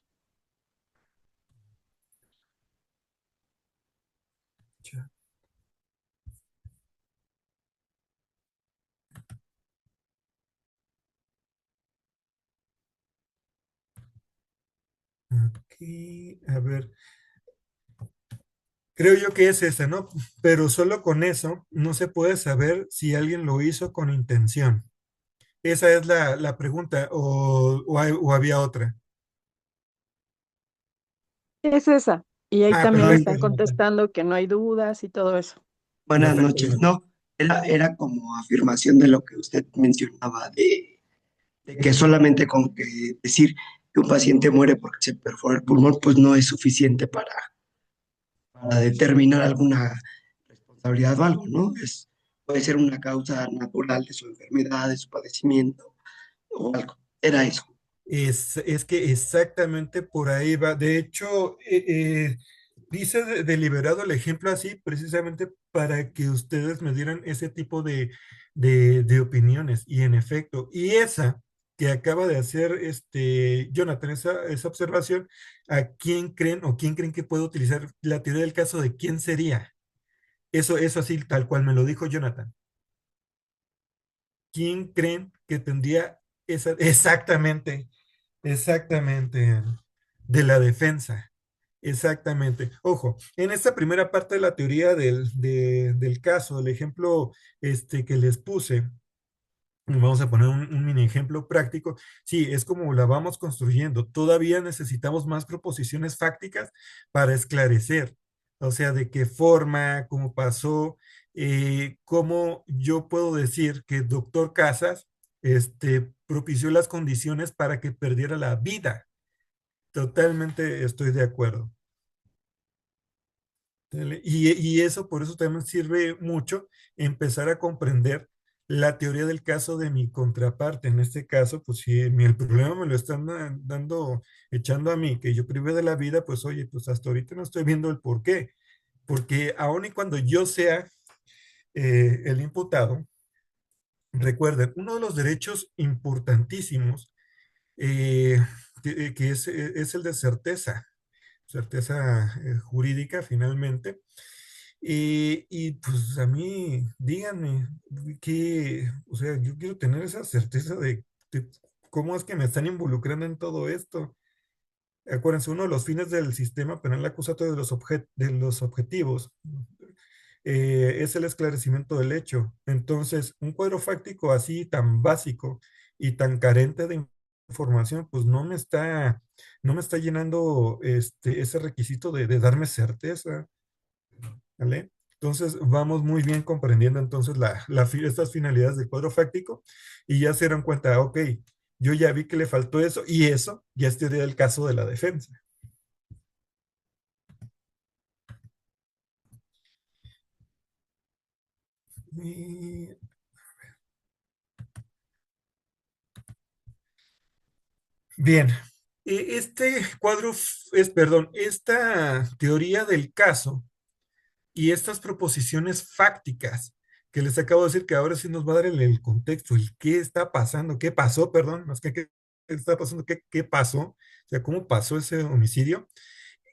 [SPEAKER 1] Ya, aquí, a ver, creo yo que es esa, ¿no? Pero solo con eso no se puede saber si alguien lo hizo con intención. Esa es la pregunta, o había otra.
[SPEAKER 2] Es esa. Y ahí
[SPEAKER 1] Ah,
[SPEAKER 2] también le
[SPEAKER 1] perfecto,
[SPEAKER 2] están
[SPEAKER 1] Jonathan.
[SPEAKER 2] contestando que no hay dudas y todo eso.
[SPEAKER 3] Buenas
[SPEAKER 1] Perfecto,
[SPEAKER 3] noches.
[SPEAKER 1] Jonathan.
[SPEAKER 3] No, era como afirmación de lo que usted mencionaba, de que solamente con que decir que un paciente muere porque se perfora el pulmón, pues no es suficiente para determinar alguna responsabilidad o algo, ¿no? Puede ser una causa natural de su enfermedad, de su padecimiento o algo. Era eso.
[SPEAKER 1] Es que exactamente por ahí va. De hecho, dice deliberado el ejemplo así precisamente para que ustedes me dieran ese tipo de opiniones. Y en efecto, y esa que acaba de hacer Jonathan, esa observación, ¿a quién creen o quién creen que puede utilizar la teoría del caso de quién sería? Eso así, tal cual me lo dijo Jonathan. ¿Quién creen que tendría esa? Exactamente. Exactamente, de la defensa. Exactamente. Ojo, en esta primera parte de la teoría del caso, el ejemplo que les puse, vamos a poner un mini ejemplo práctico. Sí, es como la vamos construyendo. Todavía necesitamos más proposiciones fácticas para esclarecer. O sea, de qué forma, cómo pasó, cómo yo puedo decir que el doctor Casas propició las condiciones para que perdiera la vida. Totalmente estoy de acuerdo. ¿Sale? Y eso, por eso también sirve mucho empezar a comprender la teoría del caso de mi contraparte. En este caso, pues si el problema me lo están dando, echando a mí, que yo privé de la vida, pues oye, pues hasta ahorita no estoy viendo el por qué. Porque aun y cuando yo sea el imputado, recuerden, uno de los derechos importantísimos que es el de certeza jurídica finalmente. Y pues a mí, díganme, o sea, yo quiero tener esa certeza de cómo es que me están involucrando en todo esto. Acuérdense, uno de los fines del sistema penal acusatorio de los objetivos es el esclarecimiento del hecho. Entonces, un cuadro fáctico así tan básico y tan carente de información, pues no me está llenando ese requisito de darme certeza. ¿Vale? Entonces, vamos muy bien comprendiendo entonces estas finalidades del cuadro fáctico y ya se dieron cuenta, ok, yo ya vi que le faltó eso y eso ya es teoría del caso de la defensa. Y- bien, perdón, esta teoría del caso y estas proposiciones fácticas que les acabo de decir que ahora sí nos va a dar el contexto, el qué está pasando, qué pasó, perdón, más que qué está pasando, qué pasó, o sea, cómo pasó ese homicidio,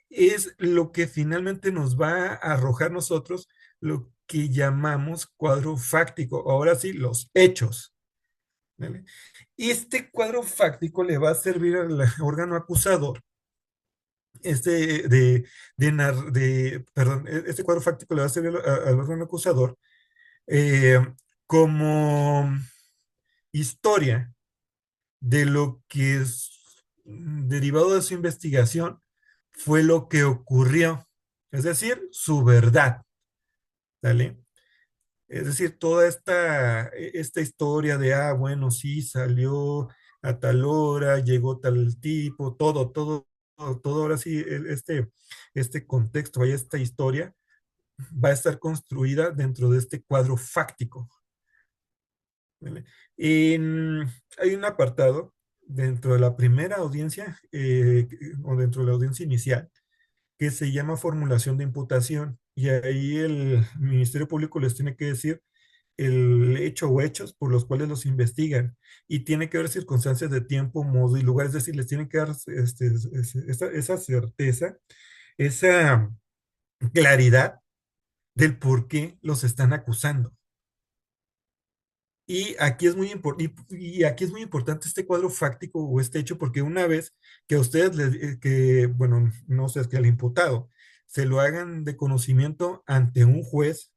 [SPEAKER 1] es lo que finalmente nos va a arrojar nosotros lo que llamamos cuadro fáctico. Ahora sí, los hechos. ¿Vale? Este cuadro fáctico le va a servir al órgano acusador este cuadro fáctico le va a servir al órgano acusador eh, como historia de lo que es derivado de su investigación fue lo que ocurrió, es decir, su verdad, ¿vale? Es decir, toda esta historia de, bueno, sí, salió a tal hora, llegó tal tipo, todo ahora sí, este contexto, vaya, esta historia va a estar construida dentro de este cuadro fáctico. ¿Vale? Hay un apartado dentro de la primera audiencia o dentro de la audiencia inicial que se llama formulación de imputación y ahí el Ministerio Público les tiene que decir el hecho o hechos por los cuales los investigan. Y tiene que haber circunstancias de tiempo, modo y lugar, es decir, les tienen que dar esa certeza, esa claridad del por qué los están acusando. Y aquí es muy importante este cuadro fáctico o este hecho, porque una vez que a ustedes, bueno, no sé, es que al imputado se lo hagan de conocimiento ante un juez,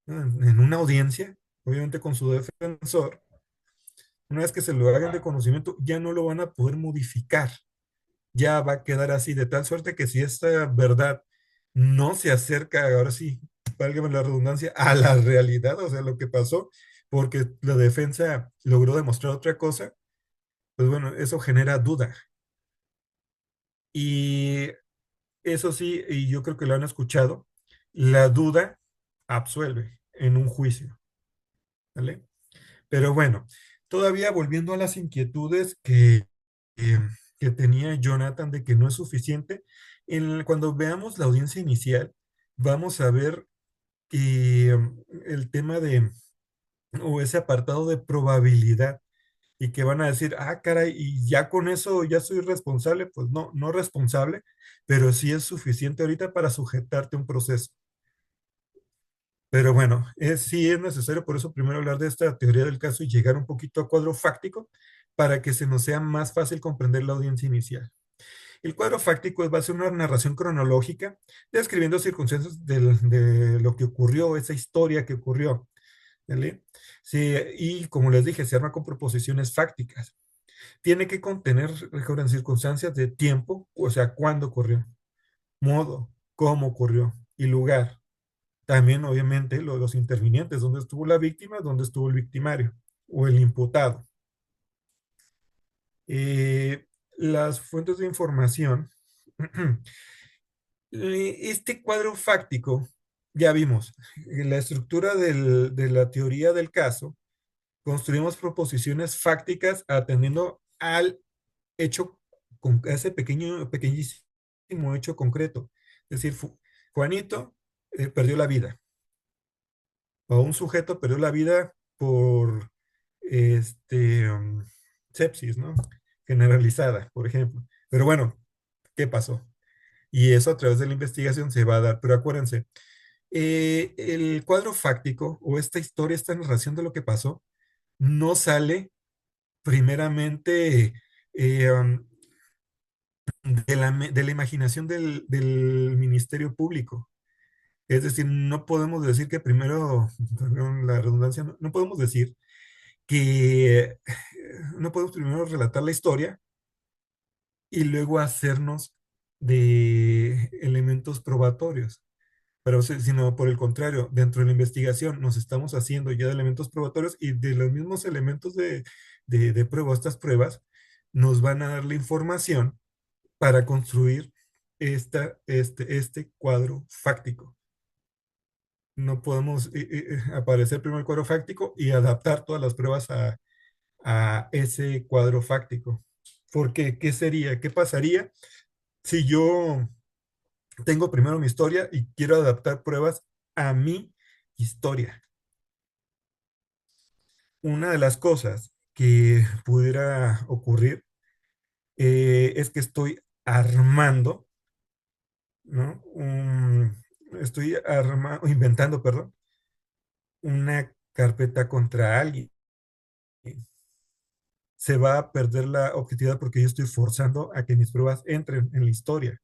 [SPEAKER 1] ¿no? En una audiencia, obviamente con su defensor, una vez que se lo hagan de conocimiento, ya no lo van a poder modificar, ya va a quedar así, de tal suerte que si esta verdad no se acerca, ahora sí, válgame la redundancia, a la realidad, o sea, lo que pasó, porque la defensa logró demostrar otra cosa, pues bueno, eso genera duda. Y eso sí, y yo creo que lo han escuchado, la duda absuelve en un juicio, ¿vale? Pero bueno, todavía volviendo a las inquietudes eh, que tenía Jonathan de que no es suficiente, cuando veamos la audiencia inicial, vamos a ver el tema o ese apartado de probabilidad, y que van a decir, ah, caray, y ya con eso ya soy responsable. Pues no, no responsable, pero sí es suficiente ahorita para sujetarte a un proceso. Pero bueno, sí es necesario por eso primero hablar de esta teoría del caso y llegar un poquito a cuadro fáctico para que se nos sea más fácil comprender la audiencia inicial. El cuadro fáctico va a ser una narración cronológica describiendo circunstancias de lo que ocurrió, esa historia que ocurrió, ¿vale? Sí, y como les dije, se arma con proposiciones fácticas. Tiene que contener, recuerden, circunstancias de tiempo, o sea, cuándo ocurrió, modo, cómo ocurrió y lugar. También, obviamente, los intervinientes, dónde estuvo la víctima, dónde estuvo el victimario o el imputado. Las fuentes de información. Este cuadro fáctico, ya vimos, la estructura de la teoría del caso, construimos proposiciones fácticas atendiendo al hecho, con ese pequeñísimo hecho concreto. Es decir, Juanito perdió la vida, o un sujeto perdió la vida por sepsis, ¿no? Generalizada, por ejemplo. Pero bueno, ¿qué pasó? Y eso a través de la investigación se va a dar. Pero acuérdense, el cuadro fáctico o esta historia, esta narración de lo que pasó, no sale primeramente de la imaginación del Ministerio Público. Es decir, no podemos decir que primero, perdón la redundancia, no podemos decir que no podemos primero relatar la historia y luego hacernos de elementos probatorios. Pero sino por el contrario, dentro de la investigación nos estamos haciendo ya de elementos probatorios y de los mismos elementos de prueba, estas pruebas nos van a dar la información para construir este cuadro fáctico. No podemos aparecer primero el cuadro fáctico y adaptar todas las pruebas a ese cuadro fáctico. Porque, ¿qué sería? ¿Qué pasaría si yo tengo primero mi historia y quiero adaptar pruebas a mi historia? Una de las cosas que pudiera ocurrir es que estoy armando, ¿no? Estoy inventando, perdón, una carpeta contra alguien. Se va a perder la objetividad porque yo estoy forzando a que mis pruebas entren en la historia,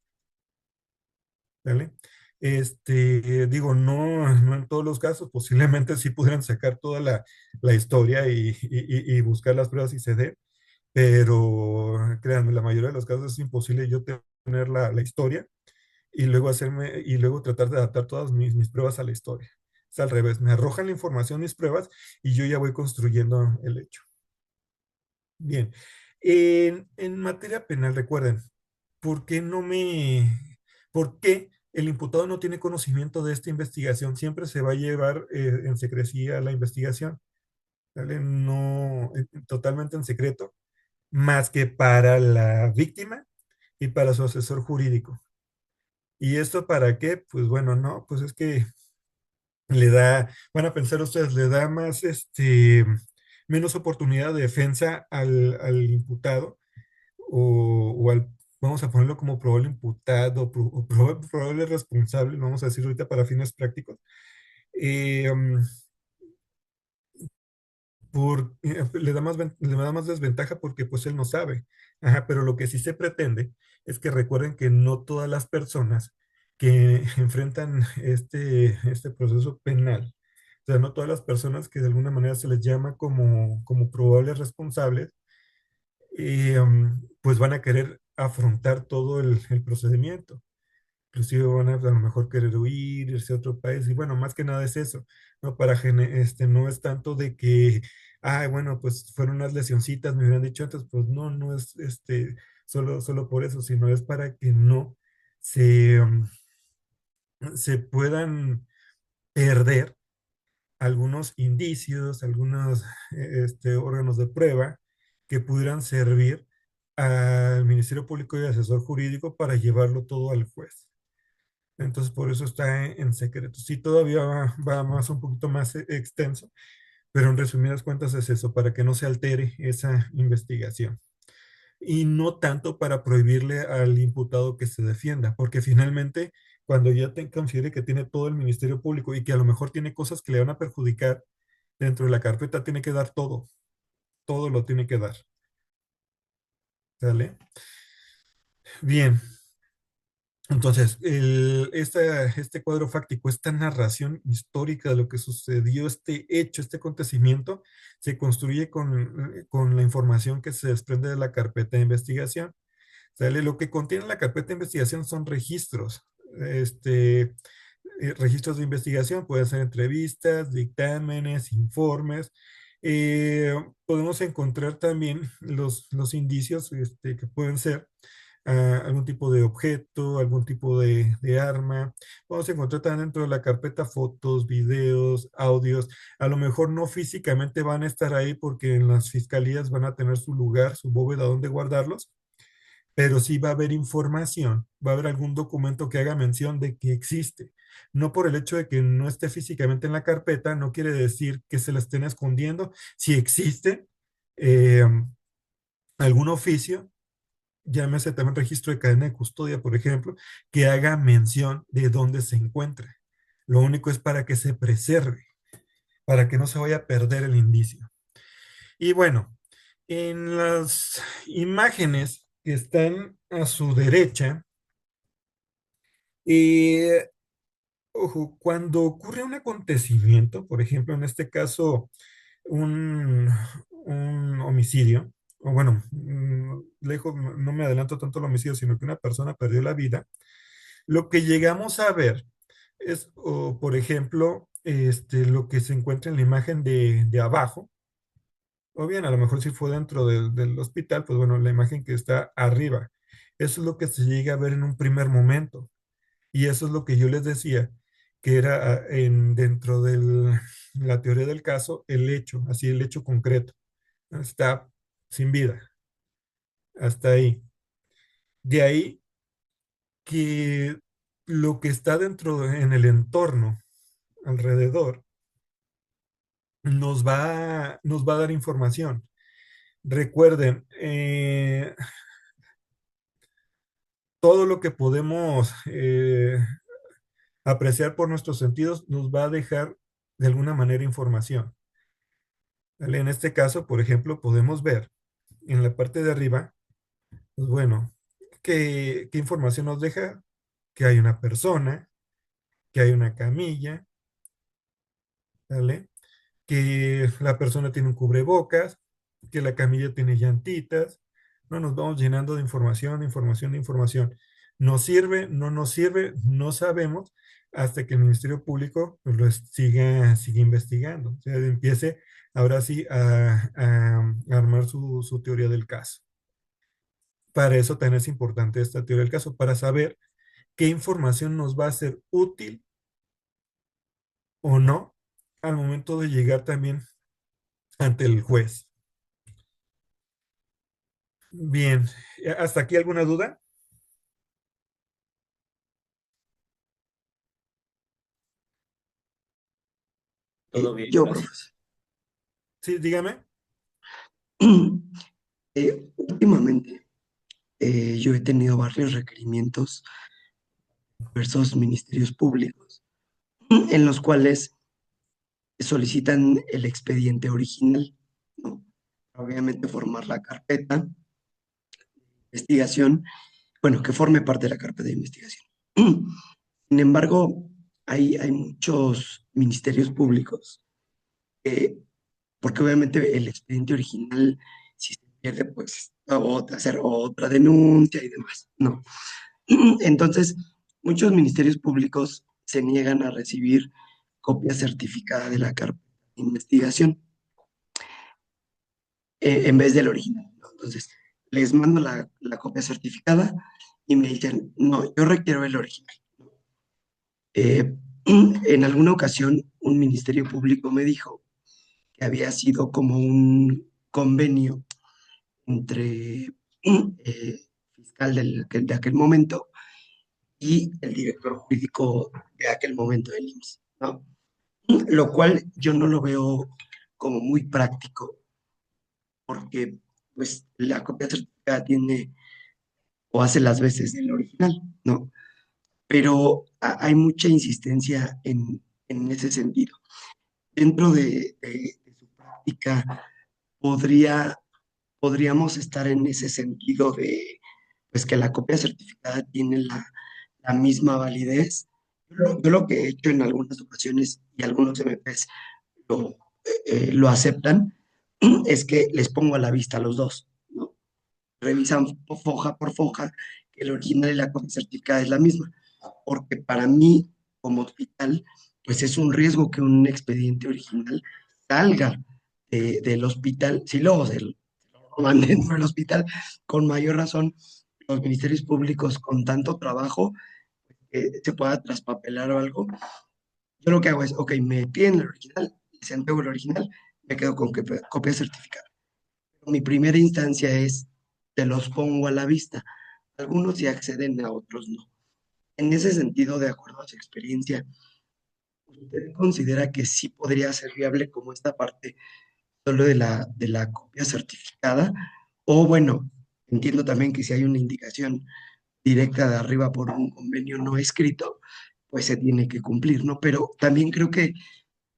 [SPEAKER 1] ¿vale? Digo, no, no en todos los casos, posiblemente sí pudieran sacar toda la historia y buscar las pruebas y ceder, pero créanme, la mayoría de los casos es imposible yo tener la historia y luego tratar de adaptar todas mis pruebas a la historia. Es al revés, me arrojan la información, mis pruebas, y yo ya voy construyendo el hecho. Bien, en materia penal, recuerden, ¿por qué no por qué el imputado no tiene conocimiento de esta investigación? Siempre se va a llevar en secrecía la investigación, ¿vale? No, totalmente en secreto, más que para la víctima y para su asesor jurídico. ¿Y esto para qué? Pues bueno, no, pues es que le da, van a pensar ustedes, le da más, menos oportunidad de defensa al imputado o al, vamos a ponerlo como probable imputado o probable responsable, vamos a decir ahorita para fines prácticos, eh, um, le da más desventaja porque pues él no sabe. Ajá, pero lo que sí se pretende es que recuerden que no todas las personas que enfrentan este proceso penal, o sea, no todas las personas que de alguna manera se les llama como probables responsables, pues van a querer afrontar todo el procedimiento. Inclusive van a lo mejor querer huir, irse a otro país, y bueno, más que nada es eso, ¿no? No es tanto de que, ay, bueno, pues fueron unas lesioncitas, me hubieran dicho antes, pues no, no es solo por eso, sino es para que no se, se puedan perder algunos indicios, algunos órganos de prueba que pudieran servir al Ministerio Público y asesor jurídico para llevarlo todo al juez. Entonces, por eso está en secreto. Sí, todavía va más un poquito más extenso, pero en resumidas cuentas es eso, para que no se altere esa investigación. Y no tanto para prohibirle al imputado que se defienda, porque finalmente, cuando ya considere que tiene todo el Ministerio Público y que a lo mejor tiene cosas que le van a perjudicar dentro de la carpeta, tiene que dar todo, todo lo tiene que dar. ¿Sale? Bien, entonces, este cuadro fáctico, esta narración histórica de lo que sucedió, este hecho, este acontecimiento, se construye con la información que se desprende de la carpeta de investigación. ¿Sale? Lo que contiene la carpeta de investigación son registros, este, registros de investigación, pueden ser entrevistas, dictámenes, informes. Podemos encontrar también los indicios que pueden ser algún tipo de objeto, algún tipo de arma. Vamos a encontrar también dentro de la carpeta fotos, videos, audios. A lo mejor no físicamente van a estar ahí porque en las fiscalías van a tener su lugar, su bóveda donde guardarlos, pero sí va a haber información, va a haber algún documento que haga mención de que existe. No por el hecho de que no esté físicamente en la carpeta, no quiere decir que se la estén escondiendo. Si existe eh, algún oficio, llámese también registro de cadena de custodia, por ejemplo, que haga mención de dónde se encuentra. Lo único es para que se preserve, para que no se vaya a perder el indicio. Y bueno, en las imágenes que están a su derecha, eh, ojo, cuando ocurre un acontecimiento, por ejemplo, en este caso, un homicidio, o bueno, lejos, no me adelanto tanto al homicidio, sino que una persona perdió la vida, lo que llegamos a ver es, o, por ejemplo, lo que se encuentra en la imagen de abajo, o bien a lo mejor si fue dentro del hospital, pues bueno, la imagen que está arriba. Eso es lo que se llega a ver en un primer momento. Y eso es lo que yo les decía, que era dentro de la teoría del caso, el hecho, así el hecho concreto. ¿No? Está sin vida, hasta ahí. De ahí que lo que está en el entorno, alrededor, nos va a dar información. Recuerden, todo lo que podemos apreciar por nuestros sentidos nos va a dejar de alguna manera información. ¿Vale? En este caso, por ejemplo, podemos ver en la parte de arriba, pues bueno, ¿qué información nos deja? Que hay una persona, que hay una camilla, ¿vale? Que la persona tiene un cubrebocas, que la camilla tiene llantitas. No nos vamos llenando de información, de información, de información. ¿Nos sirve? ¿No nos sirve? No sabemos hasta que el Ministerio Público pues, siga investigando. O sea, empiece ahora sí a armar su teoría del caso. Para eso también es importante esta teoría del caso, para saber qué información nos va a ser útil o no al momento de llegar también ante el juez. Bien, ¿hasta aquí alguna duda?
[SPEAKER 4] Todo bien,
[SPEAKER 3] Yo,
[SPEAKER 4] gracias.
[SPEAKER 3] profesor.
[SPEAKER 1] Sí, dígame.
[SPEAKER 3] Últimamente yo he tenido varios requerimientos de diversos ministerios públicos en los cuales solicitan el expediente original, ¿no? Obviamente formar la carpeta de investigación, bueno, que forme parte de la carpeta de investigación. Sin embargo, hay muchos ministerios públicos que, porque obviamente el expediente original, si se pierde, pues hacer otra denuncia y demás, ¿no? Entonces, muchos ministerios públicos se niegan a recibir copia certificada de la carpeta de investigación en vez del original, ¿no? Entonces, les mando la copia certificada y me dicen, no, yo requiero el original. Eh, en alguna ocasión, un ministerio público me dijo que había sido como un convenio entre fiscal de aquel momento y el director jurídico de aquel momento del IMSS, ¿no? Lo cual yo no lo veo como muy práctico, porque pues la copia certificada tiene o hace las veces del original, ¿no? Pero hay mucha insistencia en ese sentido. Dentro de su práctica, podría, podríamos estar en ese sentido de pues que la copia certificada tiene la misma validez. Yo lo que he hecho en algunas ocasiones y algunos MPs lo, lo aceptan es que les pongo a la vista a los dos, ¿no? Revisan foja por foja que el original y la copia certificada es la misma, porque para mí, como hospital, pues es un riesgo que un expediente original salga del hospital, si luego se lo roban dentro del hospital, con mayor razón, los ministerios públicos con tanto trabajo, se pueda traspapelar o algo. Yo lo que hago es, ok, me piden el original, les entrego el original, me quedo con copia certificada. Mi primera instancia es, te los pongo a la vista. Algunos sí acceden, a otros no. En ese sentido, de acuerdo a su experiencia, ¿usted considera que sí podría ser viable como esta parte solo de la copia certificada? O bueno, entiendo también que si hay una indicación directa de arriba por un convenio no escrito, pues se tiene que cumplir, ¿no? Pero también creo que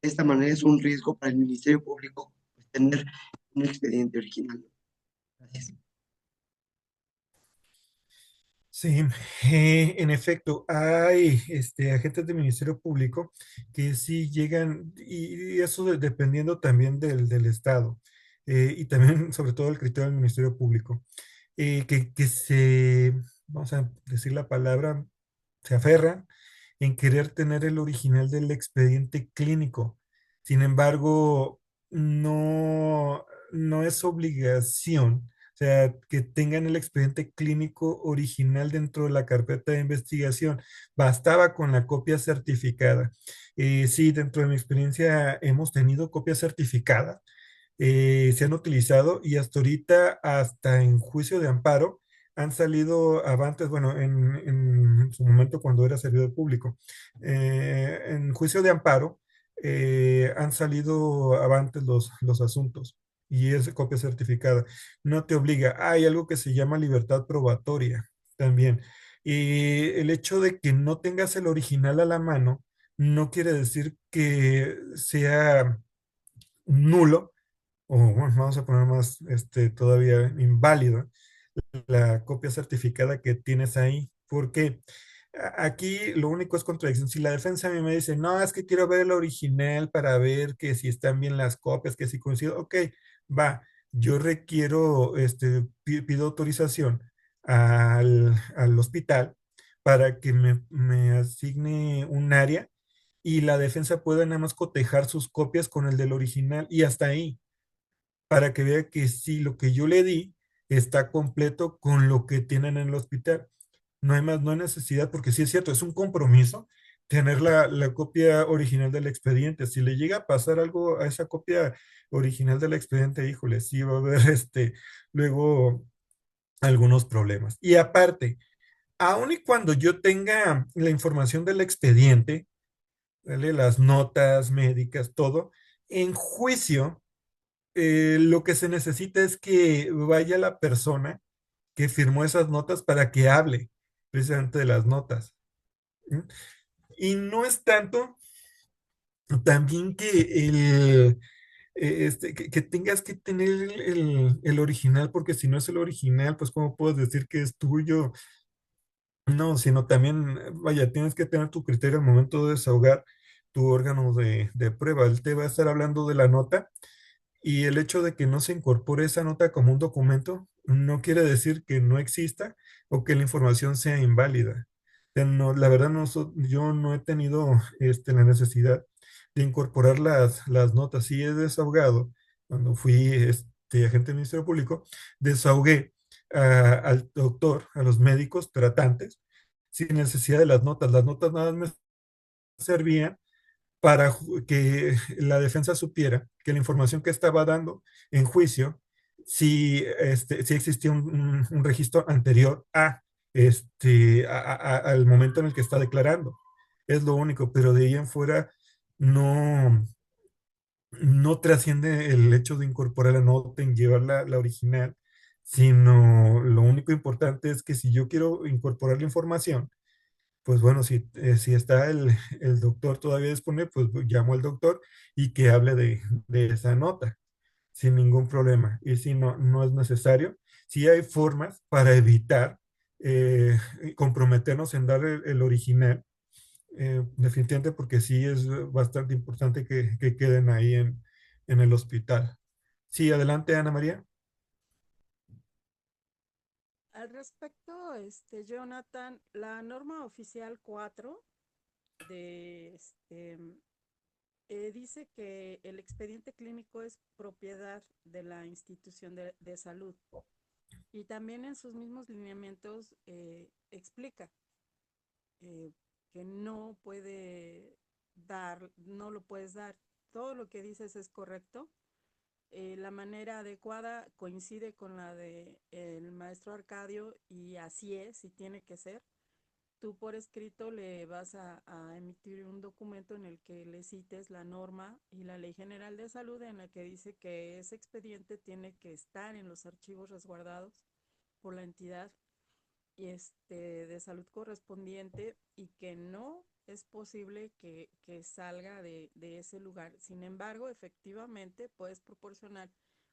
[SPEAKER 3] de esta manera es un riesgo para el Ministerio Público pues, tener un expediente original. Gracias.
[SPEAKER 1] Sí, en efecto, hay agentes del Ministerio Público que sí llegan, y eso dependiendo también del estado, y también sobre todo el criterio del Ministerio Público, que vamos a decir la palabra, se aferran en querer tener el original del expediente clínico. Sin embargo, no es obligación, o sea, que tengan el expediente clínico original dentro de la carpeta de investigación. Bastaba con la copia certificada. Sí, dentro de mi experiencia hemos tenido copia certificada. Se han utilizado y hasta ahorita, hasta en juicio de amparo, han salido avantes, bueno, en su momento cuando era servidor público, en juicio de amparo han salido avantes los asuntos y es copia certificada. No te obliga. Hay algo que se llama libertad probatoria también. Y el hecho de que no tengas el original a la mano no quiere decir que sea nulo o bueno, vamos a poner más todavía inválido la copia certificada que tienes ahí, porque aquí lo único es contradicción. Si la defensa a mí me dice, no, es que quiero ver el original para ver que si están bien las copias, que si coincido, ok, va, yo requiero, pido autorización al hospital para que me asigne un área y la defensa pueda nada más cotejar sus copias con el del original y hasta ahí para que vea que sí, lo que yo le di está completo con lo que tienen en el hospital. No hay más, no hay necesidad, porque sí es cierto, es un compromiso tener la copia original del expediente. Si le llega a pasar algo a esa copia original del expediente, híjole, sí va a haber luego algunos problemas. Y aparte, aun y cuando yo tenga la información del expediente, ¿vale? Las notas médicas, todo. En juicio, lo que se necesita es que vaya la persona que firmó esas notas para que hable precisamente de las notas. ¿Mm? Y no es tanto también que que tengas que tener el original, porque si no es el original, pues ¿cómo puedes decir que es tuyo? No, sino también, vaya, tienes que tener tu criterio al momento de desahogar tu órgano de prueba. Él te va a estar hablando de la nota y el hecho de que no se incorpore esa nota como un documento no quiere decir que no exista o que la información sea inválida. No, la verdad, no, yo no he tenido la necesidad de incorporar las notas. Sí he desahogado, cuando fui agente del Ministerio Público, desahogué al doctor, a los médicos tratantes, sin necesidad de las notas. Las notas nada más me servían para que la defensa supiera que la información que estaba dando en juicio, si existía un registro anterior al momento en el que está declarando. Es lo único, pero de ahí en fuera no, no trasciende el hecho de incorporar la nota en llevar la original, sino lo único importante es que si yo quiero incorporar la información, pues bueno, si está el doctor todavía disponible, pues llamo al doctor y que hable de esa nota sin ningún problema. Y si no, no es necesario, sí hay formas para evitar comprometernos en dar el original, definitivamente porque sí es bastante importante que queden ahí en el hospital. Sí, adelante, Ana María.
[SPEAKER 2] Al respecto, Jonathan, la norma oficial 4 de dice que el expediente clínico es propiedad de la institución de salud y también en sus mismos lineamientos explica eh, que no lo puedes dar. Todo lo que dices es correcto. La manera adecuada coincide con la de el maestro Arcadio y así es y tiene que ser. Tú por escrito le vas a emitir un documento en el que le cites la norma y la Ley General de Salud en la que dice que ese expediente tiene que estar en los archivos resguardados por la entidad de salud correspondiente y que no es posible que salga de ese lugar. Sin embargo, efectivamente, puedes proporcionar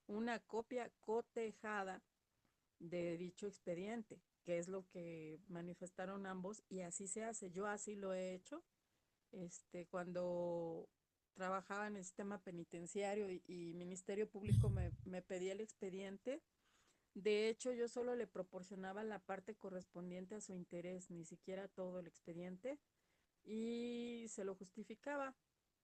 [SPEAKER 2] una copia cotejada de dicho expediente, que es lo que manifestaron ambos, y así se hace. Yo así lo he hecho. Cuando trabajaba en el sistema penitenciario y Ministerio Público me pedía el expediente. De hecho, yo solo le proporcionaba la parte correspondiente a su interés, ni siquiera todo el expediente, y se lo justificaba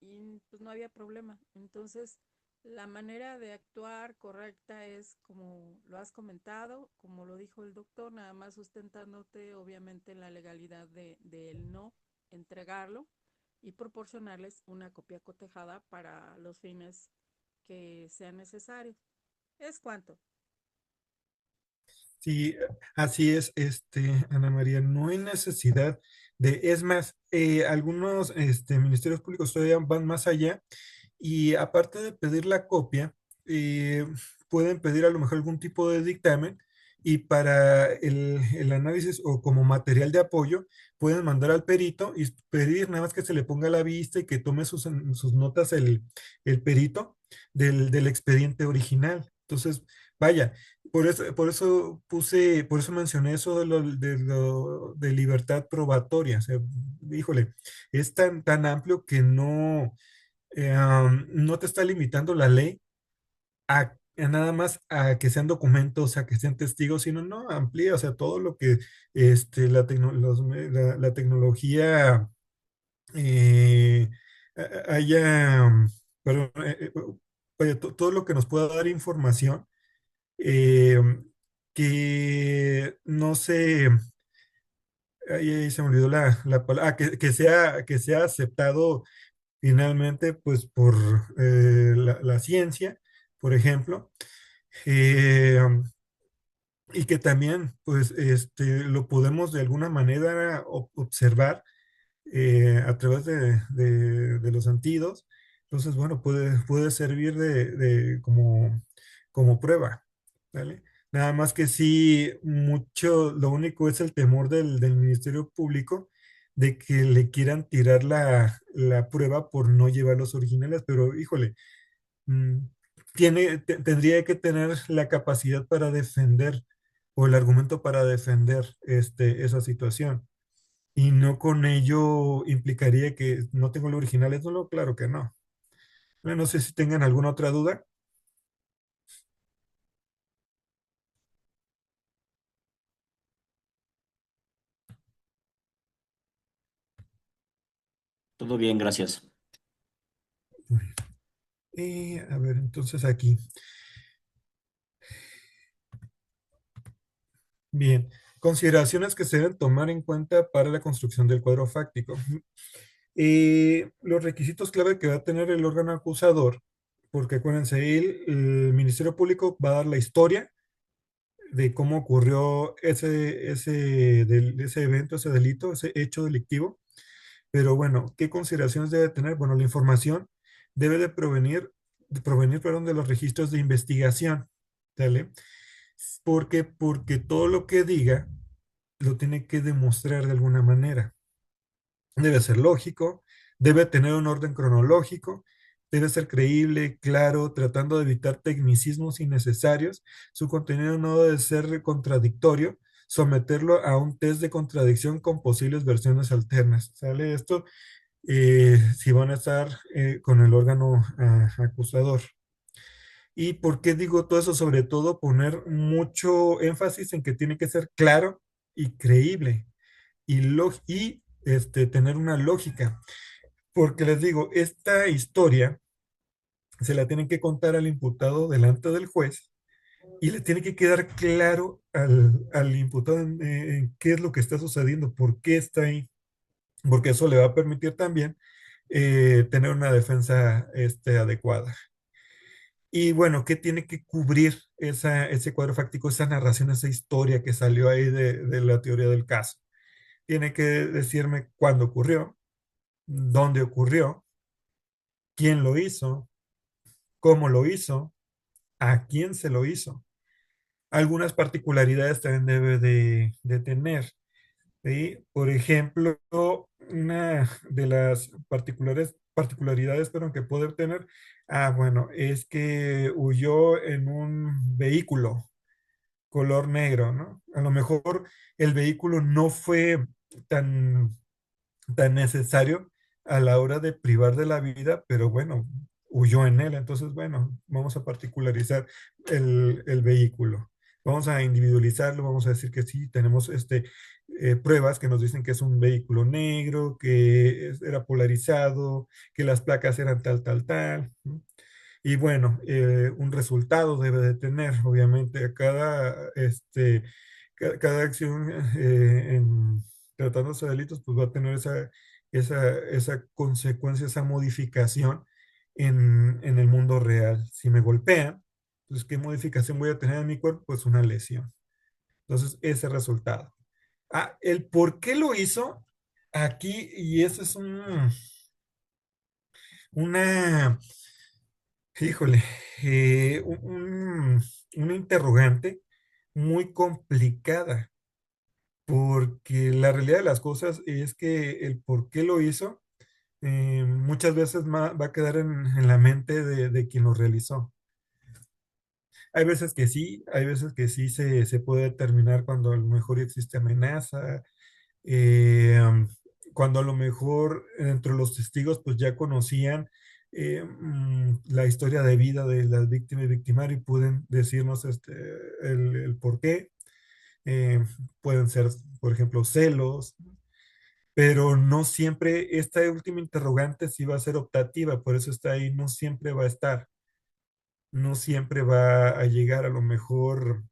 [SPEAKER 2] y pues no había problema. Entonces, la manera de actuar correcta es como lo has comentado, como lo dijo el doctor, nada más sustentándote obviamente en la legalidad de el no entregarlo y proporcionarles una copia cotejada para los fines que sean necesarios. ¿Es cuánto?
[SPEAKER 1] Sí, así es, Ana María, no hay necesidad es más, algunos ministerios públicos todavía van más allá y aparte de pedir la copia, pueden pedir a lo mejor algún tipo de dictamen y para el análisis o como material de apoyo pueden mandar al perito y pedir nada más que se le ponga a la vista y que tome sus notas el perito del expediente original. Entonces, vaya, por eso mencioné eso de libertad probatoria. O sea, híjole, es tan amplio que no te está limitando la ley a nada más a que sean documentos, a que sean testigos, sino no, amplía, o sea, todo lo que la tecnología eh, haya, perdón, vaya, todo lo que nos pueda dar información eh, que no se, ahí se me olvidó la palabra, que sea aceptado finalmente, pues por la ciencia, por ejemplo, eh, y que también, pues, lo podemos de alguna manera observar a través de los sentidos. Entonces, bueno, puede servir como prueba, ¿vale? Nada más que sí, mucho, lo único es el temor del Ministerio Público de que le quieran tirar la prueba por no llevar los originales, pero híjole, mm, tendría que tener la capacidad para defender o el argumento para defender esa situación. Y no con ello implicaría que no tengo los originales. No, no, claro que no. Bueno, no sé si tengan alguna otra duda.
[SPEAKER 4] Todo bien, gracias.
[SPEAKER 1] A ver, entonces aquí. Bien. Consideraciones que se deben tomar en cuenta para la construcción del cuadro fáctico. Los requisitos clave que va a tener el órgano acusador, porque acuérdense, el Ministerio Público va a dar la historia de cómo ocurrió ese evento, ese delito, ese hecho delictivo. Pero bueno, ¿qué consideraciones debe tener? Bueno, la información debe de provenir, perdón, de los registros de investigación, ¿sale? Porque todo lo que diga lo tiene que demostrar de alguna manera. Debe ser lógico, debe tener un orden cronológico, debe ser creíble, claro, tratando de evitar tecnicismos innecesarios. Su contenido no debe ser contradictorio, someterlo a un test de contradicción con posibles versiones alternas. ¿Sale esto? Si van a estar con el órgano acusador. ¿Y por qué digo todo eso? Sobre todo poner mucho énfasis en que tiene que ser claro y creíble y tener una lógica. Porque les digo, esta historia se la tienen que contar al imputado delante del juez y le tiene que quedar claro al imputado en qué es lo que está sucediendo, por qué está ahí, porque eso le va a permitir también tener una defensa adecuada. Y bueno, ¿qué tiene que cubrir ese cuadro fáctico, esa narración, esa historia que salió ahí de la teoría del caso? Tiene que decirme cuándo ocurrió, dónde ocurrió, quién lo hizo, cómo lo hizo, a quién se lo hizo. Algunas particularidades también debe de tener. ¿Sí? Por ejemplo, una de las particularidades perdón, que puede tener, bueno, es que huyó en un vehículo color negro, ¿no? A lo mejor el vehículo no fue tan tan necesario a la hora de privar de la vida, pero bueno, huyó en él. Entonces, bueno, vamos a particularizar el vehículo. Vamos a individualizarlo, vamos a decir que sí, tenemos pruebas que nos dicen que es un vehículo negro, que era polarizado, que las placas eran tal, tal, tal. ¿No? Y bueno, un resultado debe de tener, obviamente, cada acción tratándose de delitos, pues va a tener esa consecuencia, esa modificación en el mundo real. Si me golpean, pues ¿qué modificación voy a tener en mi cuerpo? Pues una lesión. Entonces, ese resultado. El por qué lo hizo aquí, y eso es una, híjole, una interrogante muy complicada, porque la realidad de las cosas es que el por qué lo hizo muchas veces va a quedar en la mente de quien lo realizó. Hay veces que sí se puede determinar cuando a lo mejor existe amenaza, eh, um, cuando a lo mejor entre los testigos pues ya conocían la historia de vida de las víctimas y victimario y pueden decirnos el por qué. Eh, Pueden ser, por ejemplo, celos, pero no siempre, esta última interrogante sí va a ser optativa, por eso está ahí, no siempre va a estar, no siempre va a llegar a lo mejor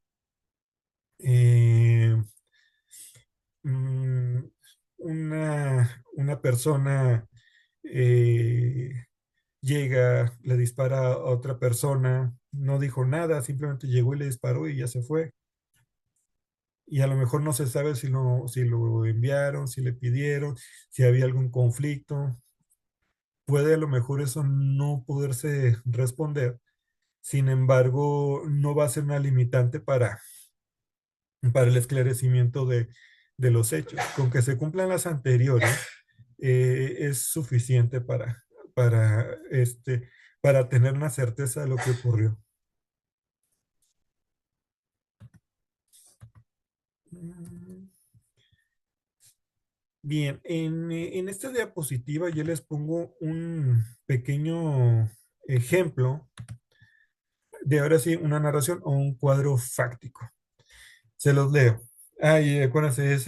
[SPEAKER 1] eh, mm, una persona eh, llega, le dispara a otra persona, no dijo nada, simplemente llegó y le disparó y ya se fue. y a lo mejor no se sabe si lo enviaron, si le pidieron, si había algún conflicto. Puede a lo mejor eso no poderse responder. Sin embargo, no va a ser una limitante para el esclarecimiento de los hechos. Con que se cumplan las anteriores, es suficiente para, este, para tener una certeza de lo que ocurrió. Bien, en esta diapositiva yo les pongo un pequeño ejemplo de ahora sí una narración o un cuadro fáctico. Se los leo. Ay, acuérdense, es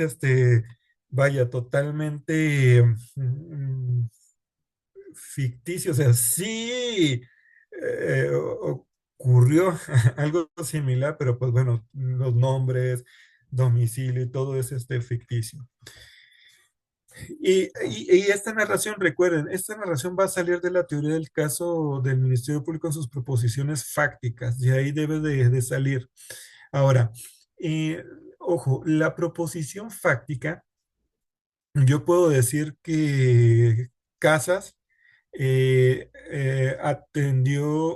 [SPEAKER 1] vaya, totalmente ficticio. O sea, sí ocurrió algo similar, pero pues bueno, los nombres, domicilio y todo es ficticio. Y esta narración, recuerden, esta narración va a salir de la teoría del caso del Ministerio Público en sus proposiciones fácticas, de ahí debe de salir. Ahora, ojo, la proposición fáctica, yo puedo decir que Casas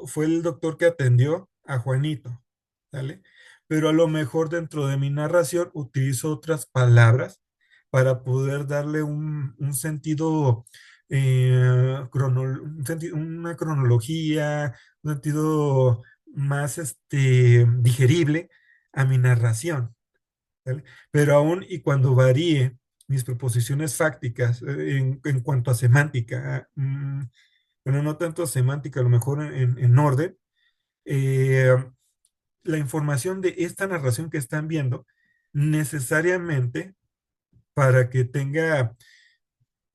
[SPEAKER 1] fue el doctor que atendió a Juanito, ¿vale? Pero a lo mejor dentro de mi narración utilizo otras palabras para poder darle un sentido, una cronología, un sentido más digerible a mi narración, ¿vale? Pero aún y cuando varíe mis proposiciones fácticas en cuanto a semántica, bueno, no tanto semántica, a lo mejor en orden, eh, la información de esta narración que están viendo, necesariamente para que tenga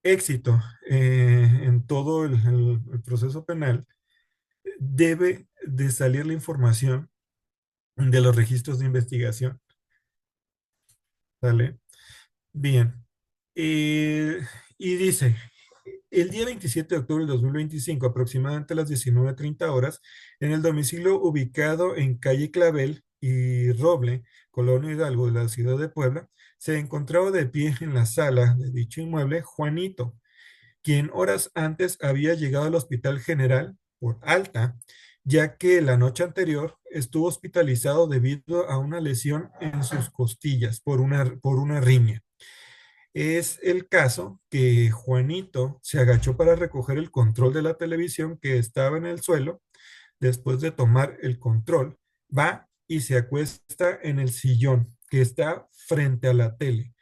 [SPEAKER 1] éxito en todo el proceso penal, debe de salir la información de los registros de investigación, ¿vale? Bien. Eh, y dice, el día 27 de octubre de 2025, aproximadamente a las 19:30 horas, en el domicilio ubicado en calle Clavel y Roble, Colonia Hidalgo de la ciudad de Puebla, se encontraba de pie en la sala de dicho inmueble Juanito, quien horas antes había llegado al Hospital General por alta, ya que la noche anterior estuvo hospitalizado debido a una lesión en sus costillas por una riña. Es el caso que Juanito se agachó para recoger el control de la televisión que estaba en el suelo. Después de tomar el control, va y se acuesta en el sillón que está frente a la tele.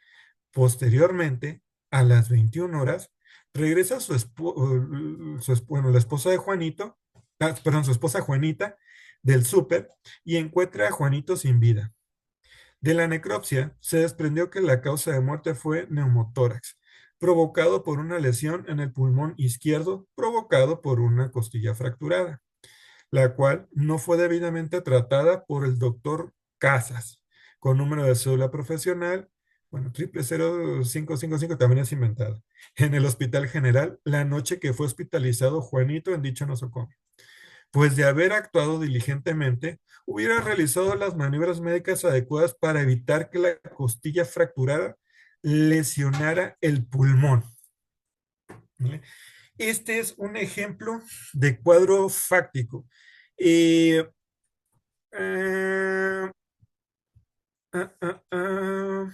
[SPEAKER 1] Posteriormente, a las 21 horas, regresa bueno, la esposa de Juanito, perdón, su esposa Juanita del súper y encuentra a Juanito sin vida. De la necropsia se desprendió que la causa de muerte fue neumotórax, provocado por una lesión en el pulmón izquierdo, provocado por una costilla fracturada, la cual no fue debidamente tratada por el doctor Casas, con número de cédula profesional, bueno, 000555 también es inventado, en el Hospital General, la noche que fue hospitalizado Juanito en dicho nosocomio. Pues de haber actuado diligentemente, hubiera realizado las maniobras médicas adecuadas para evitar que la costilla fracturada lesionara el pulmón. ¿Vale? Este es un ejemplo de cuadro fáctico. Eh, ah, ah, ah, ah.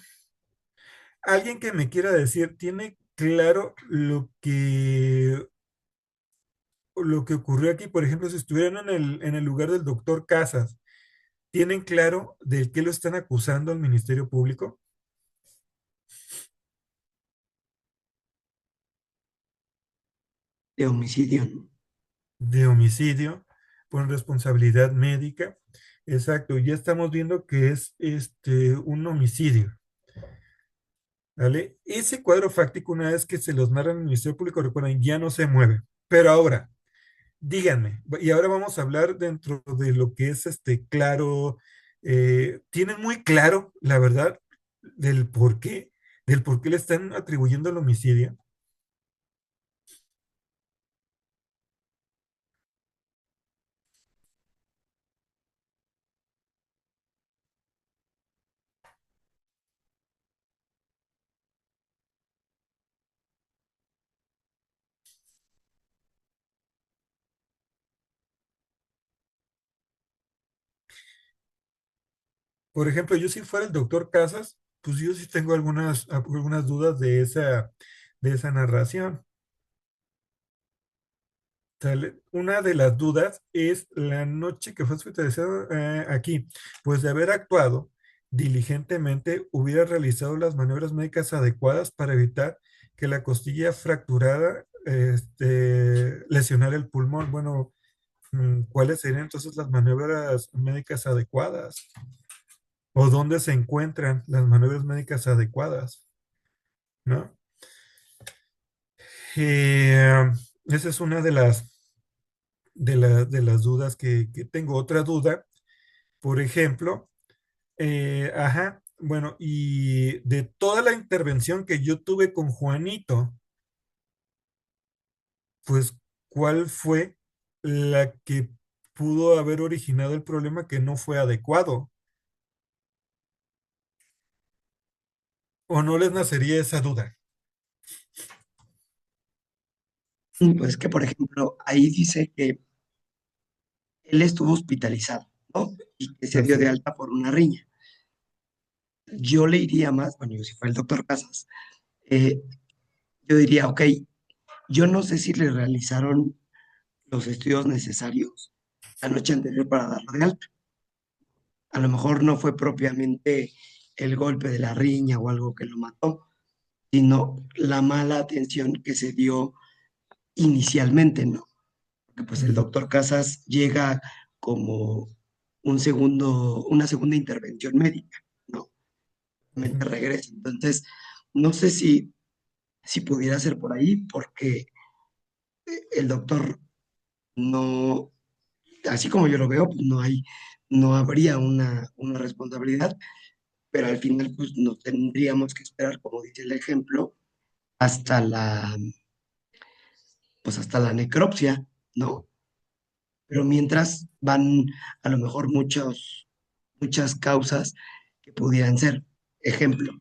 [SPEAKER 1] Alguien que me quiera decir, ¿tiene claro lo que ocurrió aquí? Por ejemplo, si estuvieran en el lugar del doctor Casas, ¿tienen claro del qué lo están acusando al Ministerio Público?
[SPEAKER 3] de homicidio, ¿no?
[SPEAKER 1] De homicidio por responsabilidad médica. Exacto, ya estamos viendo que es un homicidio, ¿vale? Ese cuadro fáctico, una vez que se los narra el Ministerio Público, recuerden, ya no se mueve. Pero ahora, díganme, y ahora vamos a hablar dentro de lo que es claro, ¿tienen muy claro, la verdad, del del por qué le están atribuyendo el homicidio? Por ejemplo, yo si fuera el doctor Casas, pues yo sí tengo algunas dudas de esa narración. Una de las dudas es la noche que fue hospitalizado aquí, pues de haber actuado diligentemente, hubiera realizado las maniobras médicas adecuadas para evitar que la costilla fracturada lesionara el pulmón. Bueno, ¿cuáles serían entonces las maniobras médicas adecuadas? ¿O dónde se encuentran las maniobras médicas adecuadas? ¿No? Eh, Esa es una de las dudas que tengo. Otra duda, por ejemplo, ajá, bueno, y de toda la intervención que yo tuve con Juanito, pues, ¿cuál fue la que pudo haber originado el problema que no fue adecuado? ¿O no les nacería esa duda?
[SPEAKER 3] Pues que, por ejemplo, ahí dice que él estuvo hospitalizado, ¿no? Y que se dio
[SPEAKER 1] Así
[SPEAKER 3] de
[SPEAKER 1] es.
[SPEAKER 3] alta por una riña. Yo le iría más, bueno, yo si fuera el doctor Casas, eh, yo diría, ok, yo no sé si le realizaron los estudios necesarios la noche anterior para darlo de alta. A lo mejor no fue propiamente el golpe de la riña o algo que lo mató, sino la mala atención que se dio inicialmente, ¿no? Porque pues el
[SPEAKER 1] Ujú,
[SPEAKER 3] doctor Casas llega como una segunda intervención médica, ¿no?
[SPEAKER 1] ujú.
[SPEAKER 3] Regresa. Entonces, no sé si pudiera ser por ahí, porque el doctor no, así como yo lo veo, pues no habría una responsabilidad, pero al final pues nos tendríamos que esperar, como dice el ejemplo, hasta pues hasta la necropsia, ¿no? Pero mientras van a lo mejor muchas causas que pudieran ser. Ejemplo,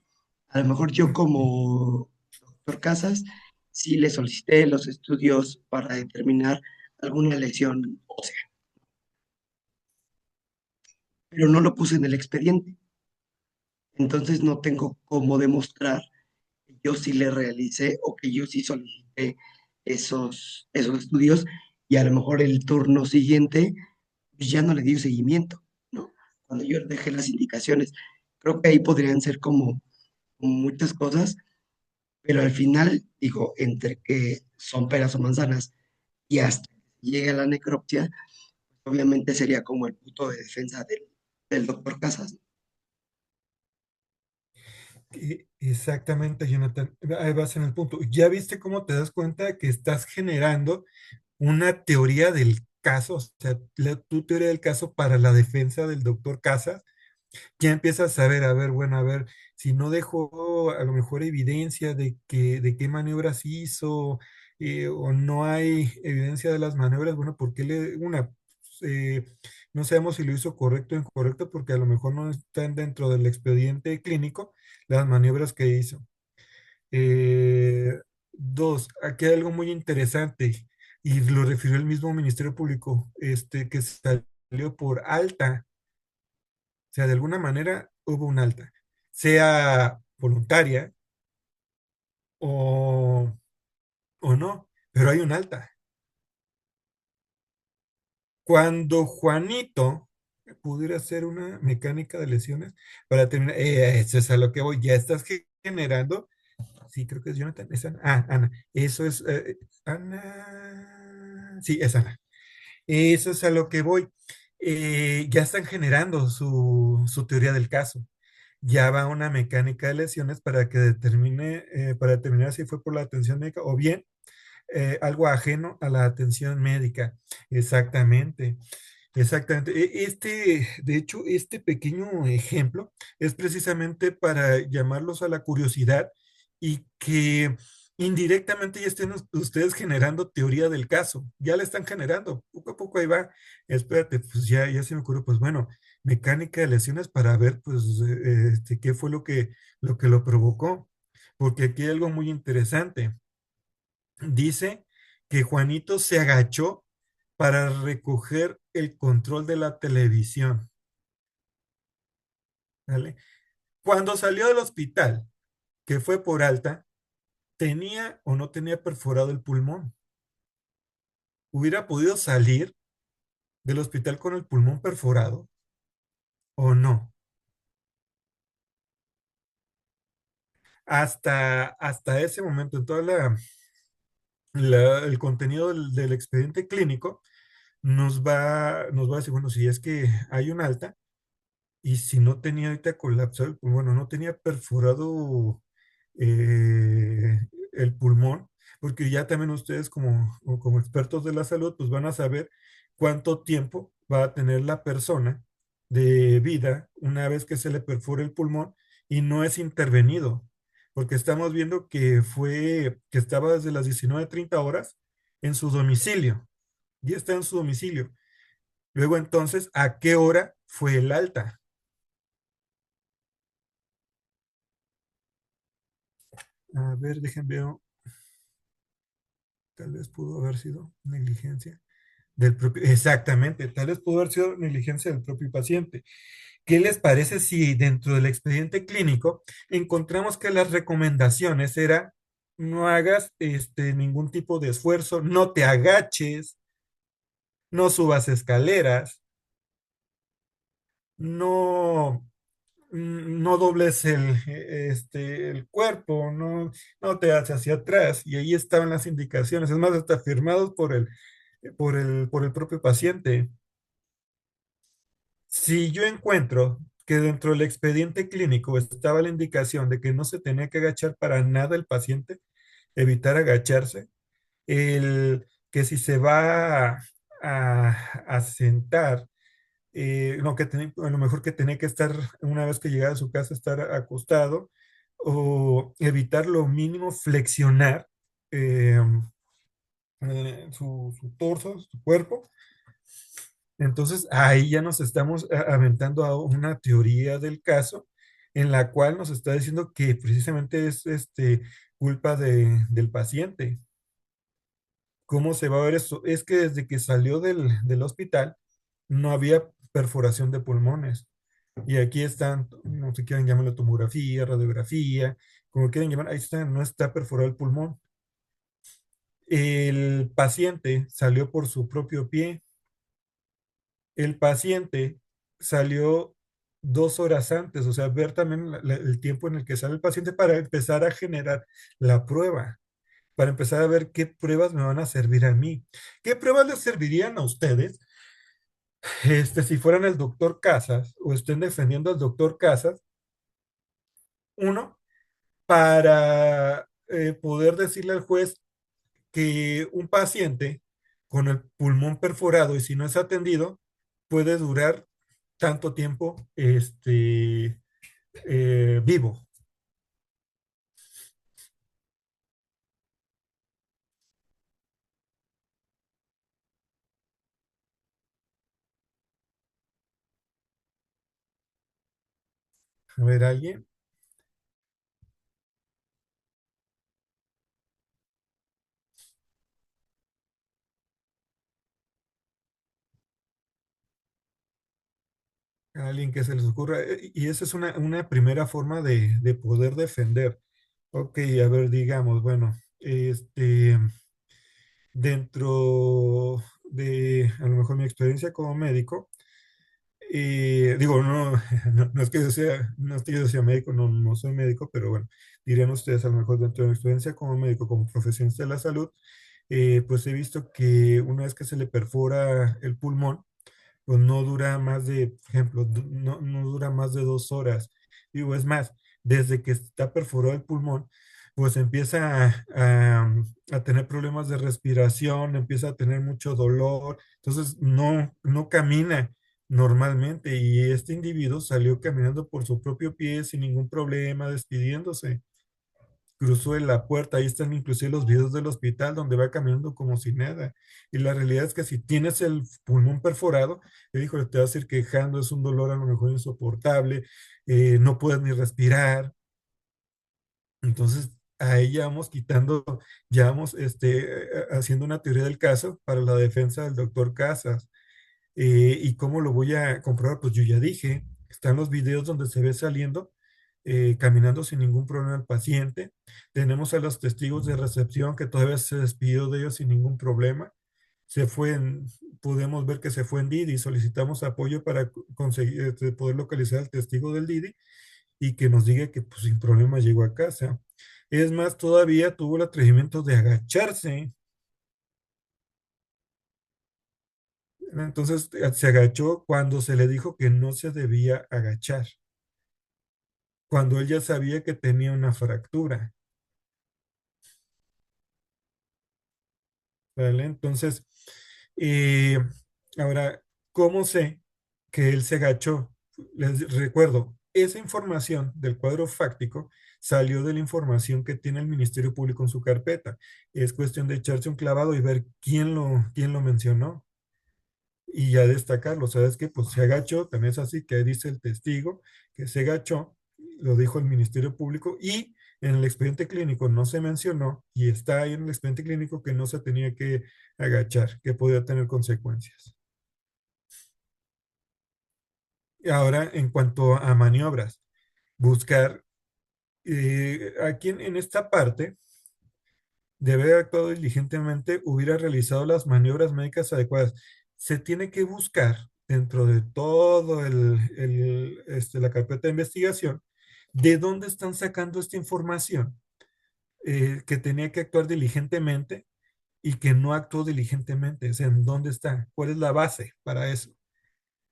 [SPEAKER 3] a lo mejor yo como doctor Casas sí le solicité los estudios para determinar alguna lesión ósea, pero no lo puse en el expediente. Entonces no tengo cómo demostrar que yo sí le realicé o que yo sí solicité esos estudios y a lo mejor el turno siguiente pues ya no le dio seguimiento, ¿no? Cuando yo dejé las indicaciones. Creo que ahí podrían ser como muchas cosas, pero al final, digo, entre que son peras o manzanas y hasta que llegue a la necropsia, obviamente sería como el punto de defensa del doctor Casas.
[SPEAKER 1] Exactamente, Jonathan. Ahí vas en el punto. ¿Ya viste cómo te das cuenta que estás generando una teoría del caso? O sea, tu teoría del caso para la defensa del doctor Casas? Ya empiezas a ver, bueno, a ver, si no dejó a lo mejor evidencia de qué maniobras hizo, o no hay evidencia de las maniobras, bueno, ¿por qué eh, no sabemos si lo hizo correcto o incorrecto? Porque a lo mejor no están dentro del expediente clínico las maniobras que hizo. Dos, aquí hay algo muy interesante y lo refirió el mismo Ministerio Público, que salió por alta, o sea, de alguna manera hubo un alta, sea voluntaria o, o no, pero hay un alta. Cuando Juanito pudiera hacer una mecánica de lesiones para terminar, eso es a lo que voy, ya estás generando, sí, creo que es Jonathan, es Ana, Ana, eso es, Ana, sí, es Ana. Eso es a lo que voy. Ya están generando su teoría del caso. Ya va una mecánica de lesiones para determinar si fue por la atención médica o bien algo ajeno a la atención médica. Exactamente. Exactamente. De hecho, este pequeño ejemplo es precisamente para llamarlos a la curiosidad y que indirectamente ya estén ustedes generando teoría del caso. Ya la están generando. Poco a poco ahí va. Espérate, pues ya se me ocurrió, pues bueno, mecánica de lesiones para ver, pues, qué fue lo que lo provocó. Porque aquí hay algo muy interesante. Dice que Juanito se agachó para recoger el control de la televisión. ¿vale? Cuando salió del hospital, que fue por alta, ¿tenía o no tenía perforado el pulmón? ¿Hubiera podido salir del hospital con el pulmón perforado o no? Hasta ese momento, en todo el contenido del expediente clínico, nos va a decir, bueno, si es que hay un alta y si no tenía ahorita colapsado el pulmón, bueno, no tenía perforado eh, el pulmón, porque ya también ustedes como expertos de la salud, pues van a saber cuánto tiempo va a tener la persona de vida una vez que se le perfora el pulmón y no es intervenido, porque estamos viendo que estaba desde las 19:30 en su domicilio, ya está en su domicilio. Luego entonces, ¿a qué hora fue el alta? A ver, déjenme ver, tal vez pudo haber sido negligencia del propio, exactamente, tal vez pudo haber sido negligencia del propio paciente. ¿Qué les parece si dentro del expediente clínico encontramos que las recomendaciones era no hagas ningún tipo de esfuerzo, no te agaches, no subas escaleras, no, no dobles el cuerpo, no te hagas hacia atrás? Y ahí estaban las indicaciones, es más, hasta firmados por el propio paciente. Si yo encuentro que dentro del expediente clínico estaba la indicación de que no se tenía que agachar para nada el paciente, evitar agacharse, que si se va a sentar, no, a lo mejor que tenía que estar, una vez que llegara a su casa, estar acostado, o evitar lo mínimo flexionar eh, su torso, su cuerpo. Entonces, ahí ya nos estamos aventando a una teoría del caso en la cual nos está diciendo que precisamente es culpa del paciente. ¿Cómo se va a ver eso? Es que desde que salió del hospital no había perforación de pulmones. Y aquí están, no sé, quieren llamarlo tomografía, radiografía, como quieran llamar, ahí está, no está perforado el pulmón. El paciente salió por su propio pie. El paciente salió 2 horas antes, o sea, ver también el tiempo en el que sale el paciente para empezar a generar la prueba, para empezar a ver qué pruebas me van a servir a mí. ¿Qué pruebas les servirían a ustedes, si fueran el doctor Casas o estén defendiendo al doctor Casas? Uno, para poder decirle al juez que un paciente con el pulmón perforado y si no es atendido, puede durar tanto tiempo vivo. A ver, alguien que se les ocurra. Y esa es una primera forma de poder defender. Ok, a ver, digamos, bueno, dentro de a lo mejor mi experiencia como médico, digo, no, no es que no es que yo sea médico, no soy médico, pero bueno, dirían ustedes a lo mejor dentro de mi experiencia como médico, como profesionista de la salud, pues he visto que una vez que se le perfora el pulmón, pues no dura más de, por ejemplo, no dura más de 2 horas. Digo, es más, desde que está perforado el pulmón, pues empieza a tener problemas de respiración, empieza a tener mucho dolor, entonces no camina normalmente y este individuo salió caminando por su propio pie sin ningún problema, despidiéndose, cruzó en la puerta, ahí están inclusive los videos del hospital donde va caminando como si nada. Y la realidad es que si tienes el pulmón perforado, híjole, te vas a ir quejando, es un dolor a lo mejor insoportable, no puedes ni respirar. Entonces, ahí ya vamos quitando, ya vamos haciendo una teoría del caso para la defensa del doctor Casas. ¿Y cómo lo voy a comprobar? Pues yo ya dije. Están los videos donde se ve saliendo, caminando sin ningún problema el paciente. Tenemos a los testigos de recepción que todavía se despidió de ellos sin ningún problema. Se fue en, Podemos ver que se fue en Didi, solicitamos apoyo para conseguir, poder localizar al testigo del Didi y que nos diga que pues, sin problema llegó a casa. Es más, todavía tuvo el atrevimiento de agacharse. Entonces se agachó cuando se le dijo que no se debía agachar, cuando él ya sabía que tenía una fractura. ¿Vale? Entonces, eh, ahora, ¿cómo sé que él se agachó? Les recuerdo, esa información del cuadro fáctico salió de la información que tiene el Ministerio Público en su carpeta. Es cuestión de echarse un clavado y ver quién lo mencionó y ya destacarlo. ¿Sabes qué? Pues se agachó, también es así que ahí dice el testigo que se agachó, lo dijo el Ministerio Público y en el expediente clínico no se mencionó y está ahí en el expediente clínico que no se tenía que agachar, que podía tener consecuencias. Y ahora, en cuanto a maniobras, buscar, aquí en esta parte, de haber actuado diligentemente, hubiera realizado las maniobras médicas adecuadas. Se tiene que buscar dentro de todo la carpeta de investigación, de dónde están sacando esta información, que tenía que actuar diligentemente y que no actuó diligentemente. O sea, ¿en dónde está? ¿Cuál es la base para eso?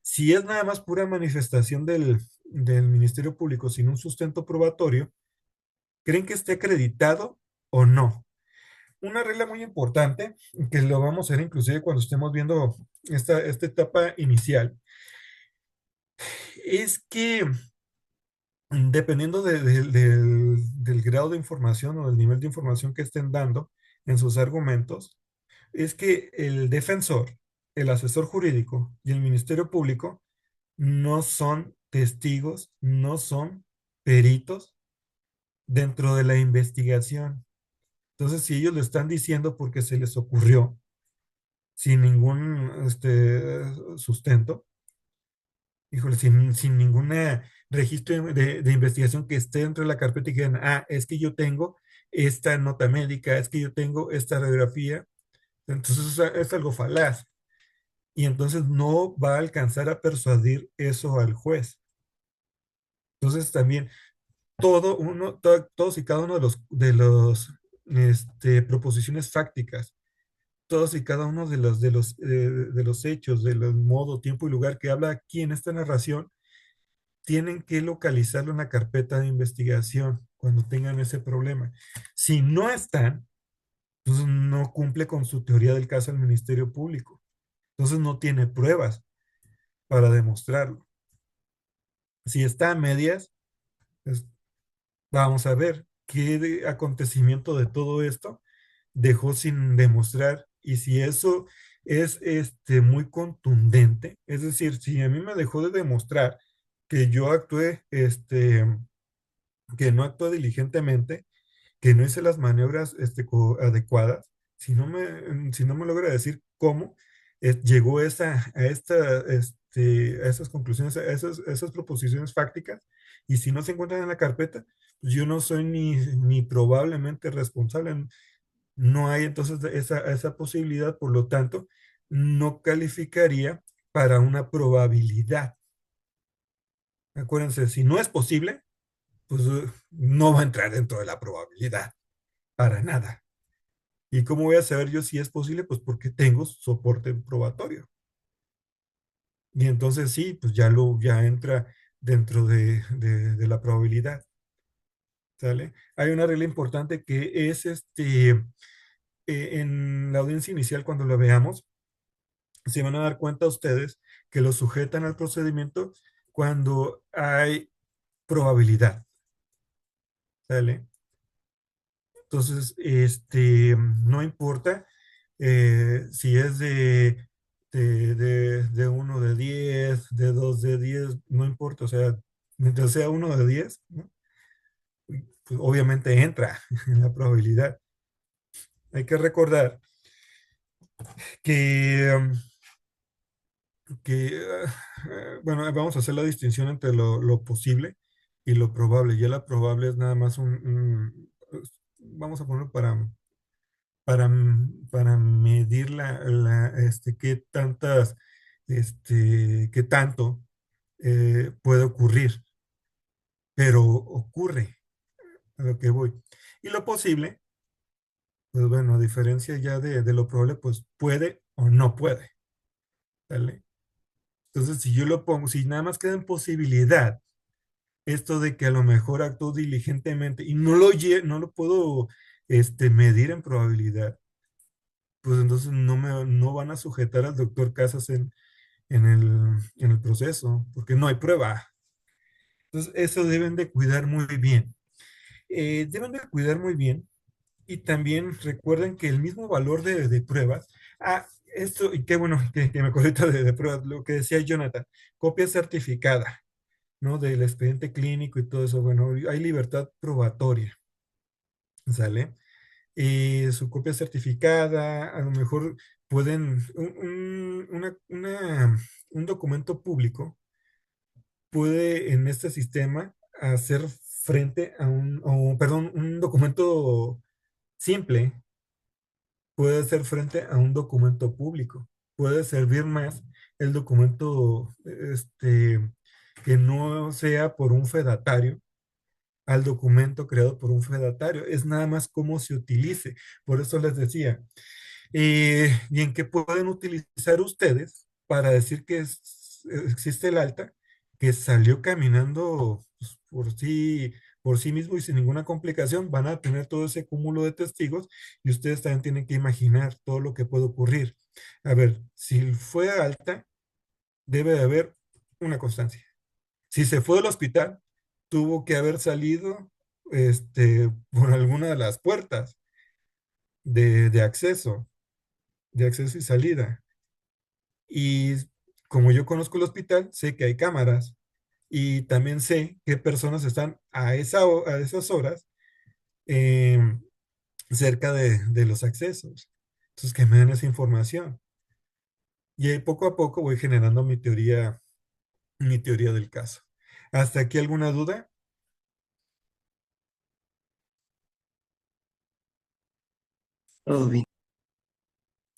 [SPEAKER 1] Si es nada más pura manifestación del Ministerio Público sin un sustento probatorio, ¿creen que esté acreditado o no? Una regla muy importante, que lo vamos a ver inclusive cuando estemos viendo esta etapa inicial, es que dependiendo del grado de información o del nivel de información que estén dando en sus argumentos, es que el defensor, el asesor jurídico y el Ministerio Público no son testigos, no son peritos dentro de la investigación. Entonces, si ellos lo están diciendo porque se les ocurrió, sin ningún sustento, híjole, sin ningún registro de investigación que esté dentro de la carpeta y que digan, ah, es que yo tengo esta nota médica, es que yo tengo esta radiografía, entonces es algo falaz. Y entonces no va a alcanzar a persuadir eso al juez. Entonces también todos y cada uno de los proposiciones fácticas, todos y cada uno de los hechos, del modo, tiempo y lugar que habla aquí en esta narración, tienen que localizarlo en la carpeta de investigación cuando tengan ese problema. Si no están, entonces no cumple con su teoría del caso al Ministerio Público. Entonces no tiene pruebas para demostrarlo. Si está a medias, pues vamos a ver qué acontecimiento de todo esto dejó sin demostrar y si eso es muy contundente, es decir, si a mí me dejó de demostrar que yo actué, que no actué diligentemente, que no hice las maniobras adecuadas, si no me logra decir cómo llegó a esas conclusiones, a esas proposiciones fácticas, y si no se encuentran en la carpeta, pues yo no soy ni probablemente responsable. No hay entonces esa posibilidad, por lo tanto, no calificaría para una probabilidad. Acuérdense, si no es posible, pues no va a entrar dentro de la probabilidad, para nada. ¿Y cómo voy a saber yo si es posible? Pues porque tengo soporte probatorio. Y entonces sí, pues ya entra dentro de la probabilidad. ¿Sale? Hay una regla importante que es en la audiencia inicial, cuando lo veamos, se van a dar cuenta ustedes que lo sujetan al procedimiento cuando hay probabilidad. ¿Sale? Entonces, no importa si es de 1 de 10 de 2 de 10 no importa, o sea, mientras sea 1 de 10, ¿no? Pues obviamente entra en la probabilidad. Hay que recordar que bueno, vamos a hacer la distinción entre lo posible y lo probable. Ya la probable es nada más vamos a ponerlo para medir qué tanto puede ocurrir, pero ocurre a lo que voy. Y lo posible, pues bueno, a diferencia ya de lo probable, pues puede o no puede, ¿vale? Entonces, si yo lo pongo, si nada más queda en posibilidad, esto de que a lo mejor actuó diligentemente y no lo puedo medir en probabilidad, pues entonces no van a sujetar al doctor Casas en el proceso, porque no hay prueba. Entonces, eso deben de cuidar muy bien. Deben de cuidar muy bien y también recuerden que el mismo valor de pruebas, esto, y qué bueno que me acordé de pruebas, lo que decía Jonathan, copia certificada, ¿no? Del expediente clínico y todo eso, bueno, hay libertad probatoria, ¿sale? Su copia certificada, a lo mejor pueden, un documento público puede en este sistema hacer frente a perdón, un documento simple puede hacer frente a un documento público. Puede servir más el documento que no sea por un fedatario al documento creado por un fedatario. Es nada más cómo se utilice. Por eso les decía, y en qué pueden utilizar ustedes para decir que existe el alta, que salió caminando pues, por sí mismo y sin ninguna complicación, van a tener todo ese cúmulo de testigos y ustedes también tienen que imaginar todo lo que puede ocurrir. A ver, si fue alta, debe de haber una constancia. Si se fue al hospital, tuvo que haber salido por alguna de las puertas de acceso, de acceso y salida. Y como yo conozco el hospital, sé que hay cámaras y también sé qué personas están a esas horas eh, cerca de los accesos. Entonces, que me den esa información. Y ahí poco a poco voy generando mi teoría del caso. ¿Hasta aquí alguna duda?
[SPEAKER 3] Todo bien.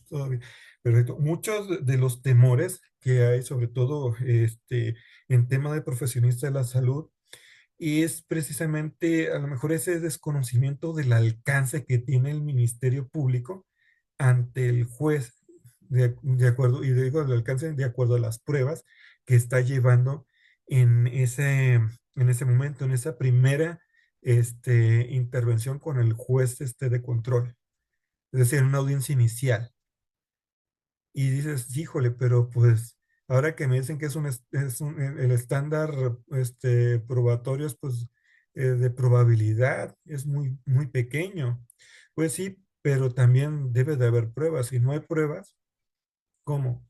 [SPEAKER 1] Todo bien. Perfecto. Muchos de los temores que hay, sobre todo en tema de profesionistas de la salud, y es precisamente a lo mejor ese desconocimiento del alcance que tiene el Ministerio Público ante el juez, de acuerdo, y digo el alcance de acuerdo a las pruebas que está llevando en en ese momento, en esa primera intervención con el juez de control, es decir, en una audiencia inicial. Y dices, híjole, pero pues ahora que me dicen que el estándar probatorio es pues de probabilidad, es muy pequeño. Pues sí, pero también debe de haber pruebas. Si no hay pruebas, ¿cómo?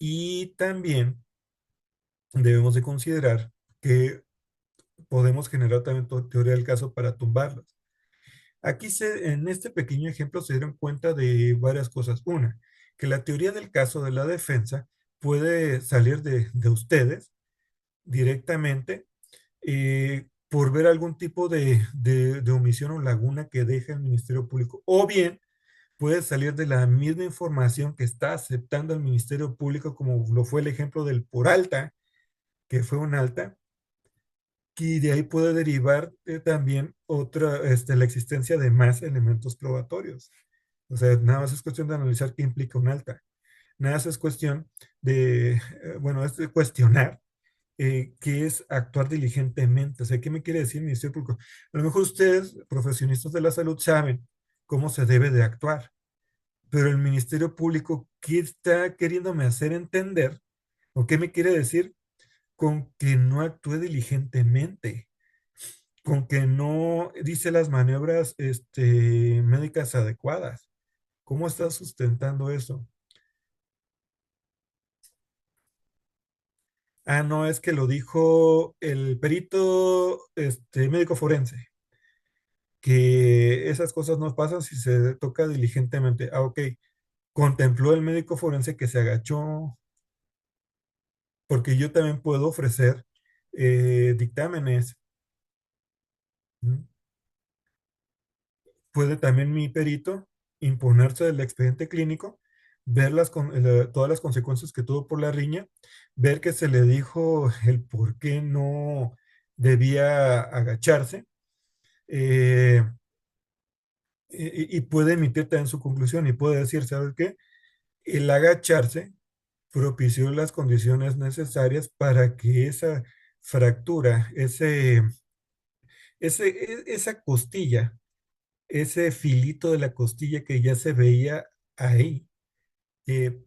[SPEAKER 1] Y también debemos de considerar que podemos generar también teoría del caso para tumbarlas. En este pequeño ejemplo se dieron cuenta de varias cosas. Una, que la teoría del caso de la defensa puede salir de ustedes directamente por ver algún tipo de omisión o laguna que deja el Ministerio Público. O bien puede salir de la misma información que está aceptando el Ministerio Público, como lo fue el ejemplo del por alta, que fue un alta, y de ahí puede derivar también la existencia de más elementos probatorios. O sea, nada más es cuestión de analizar qué implica un alta. Nada más es cuestión bueno, es de cuestionar qué es actuar diligentemente. O sea, ¿qué me quiere decir el Ministerio Público? A lo mejor ustedes, profesionistas de la salud, saben cómo se debe de actuar, pero el Ministerio Público, ¿qué está queriéndome hacer entender? ¿O qué me quiere decir? Con que no actúe diligentemente, con que no dice las maniobras médicas adecuadas. ¿Cómo está sustentando eso? Ah, no, es que lo dijo el perito médico forense, que esas cosas no pasan si se toca diligentemente. Ah, ok. Contempló el médico forense que se agachó, porque yo también puedo ofrecer dictámenes. ¿Mm? Puede también mi perito imponerse del expediente clínico, ver todas las consecuencias que tuvo por la riña, ver que se le dijo el por qué no debía agacharse, eh, y puede emitir también su conclusión y puede decir, ¿sabes qué? El agacharse propició las condiciones necesarias para que esa fractura, esa costilla, ese filito de la costilla que ya se veía ahí,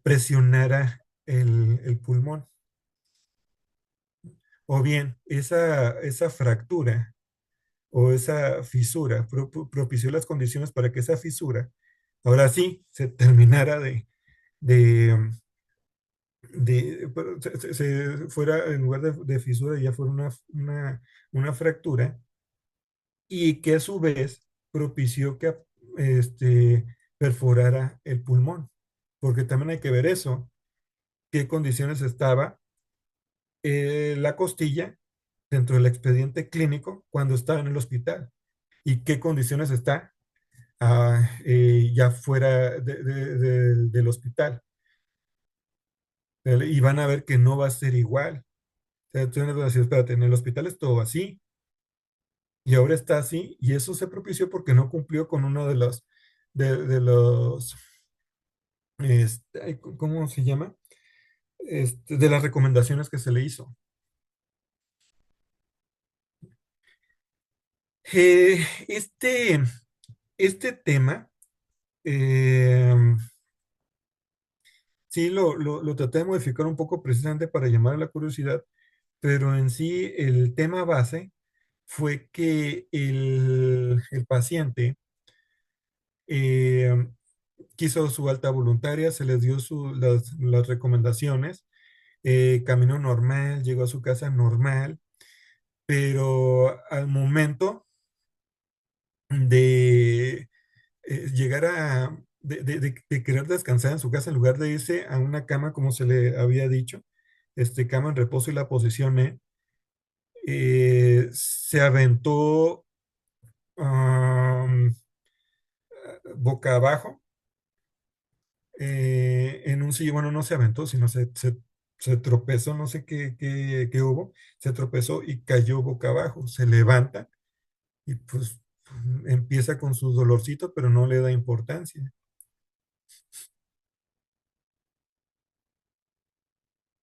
[SPEAKER 1] presionara el pulmón. O bien, esa fractura o esa fisura propició las condiciones para que esa fisura, ahora sí, se terminara de, fuera, en lugar de fisura, ya fuera una fractura, y que a su vez propició que este, perforara el pulmón. Porque también hay que ver eso, qué condiciones estaba la costilla dentro del expediente clínico cuando estaba en el hospital y qué condiciones está ya fuera del hospital. Y van a ver que no va a ser igual. O sea, tú no vas a decir, espérate, en el hospital estuvo así y ahora está así, y eso se propició porque no cumplió con uno de los, ¿cómo se llama? De las recomendaciones que se le hizo. Este, este tema, eh, sí lo traté de modificar un poco precisamente para llamar a la curiosidad, pero en sí el tema base fue que el paciente eh, quiso su alta voluntaria, se les dio las recomendaciones, caminó normal, llegó a su casa normal, pero al momento de llegar de querer descansar en su casa en lugar de irse a una cama como se le había dicho, cama en reposo y la posición se aventó um, boca abajo en un sillón. Bueno, no se aventó, sino se tropezó, no sé qué hubo, se tropezó y cayó boca abajo, se levanta y pues empieza con su dolorcito, pero no le da importancia.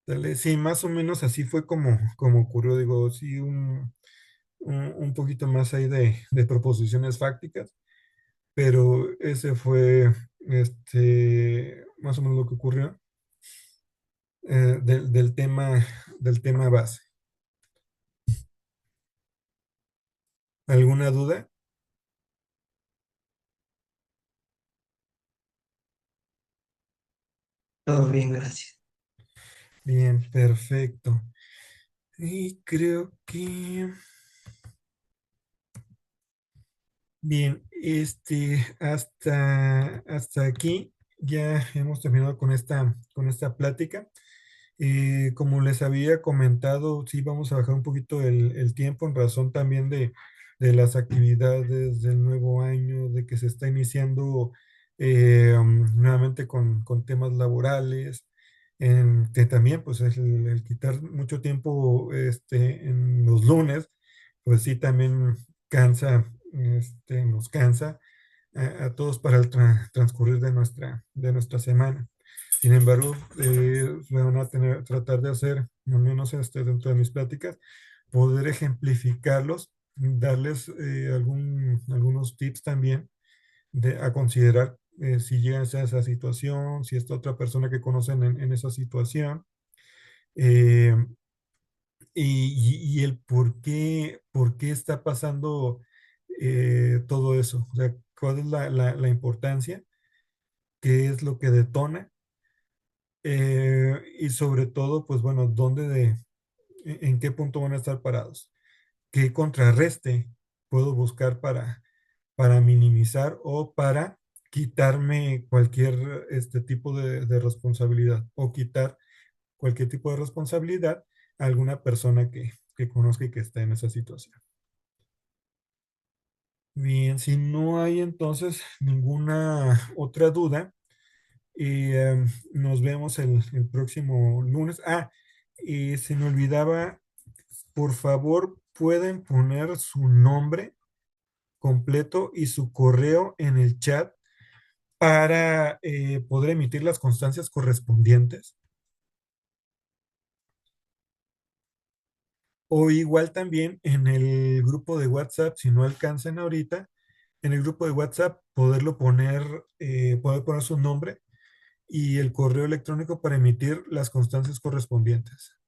[SPEAKER 1] Dale, sí, más o menos así fue como ocurrió, digo, sí, un poquito más ahí de proposiciones fácticas, pero ese fue más o menos lo que ocurrió del tema base. ¿Alguna duda?
[SPEAKER 3] Todo bien, gracias.
[SPEAKER 1] Bien, perfecto. Y creo que, bien, hasta aquí ya hemos terminado con esta plática. Como les había comentado, sí vamos a bajar un poquito el tiempo en razón también de las actividades del nuevo año, de que se está iniciando nuevamente con temas laborales, que también pues el quitar mucho tiempo en los lunes, pues sí también nos cansa a todos para el transcurrir de nuestra semana. Sin embargo, me van a tratar de hacer, al menos dentro de mis pláticas, poder ejemplificarlos, darles algunos tips también a considerar si llegan a esa situación, si esta otra persona que conocen en esa situación, eh, y el por qué está pasando todo eso. O sea, cuál es la importancia, qué es lo que detona, y sobre todo, pues bueno, en qué punto van a estar parados, qué contrarreste puedo buscar para minimizar o para quitarme cualquier tipo de responsabilidad o quitar cualquier tipo de responsabilidad a alguna persona que conozca y que esté en esa situación. Bien, si no hay entonces ninguna otra duda, nos vemos el próximo lunes. Y se me olvidaba, por favor, pueden poner su nombre completo y su correo en el chat para poder emitir las constancias correspondientes. O igual también en el grupo de WhatsApp, si no alcanzan ahorita, en el grupo de WhatsApp poder poner su nombre y el correo electrónico para emitir las constancias correspondientes.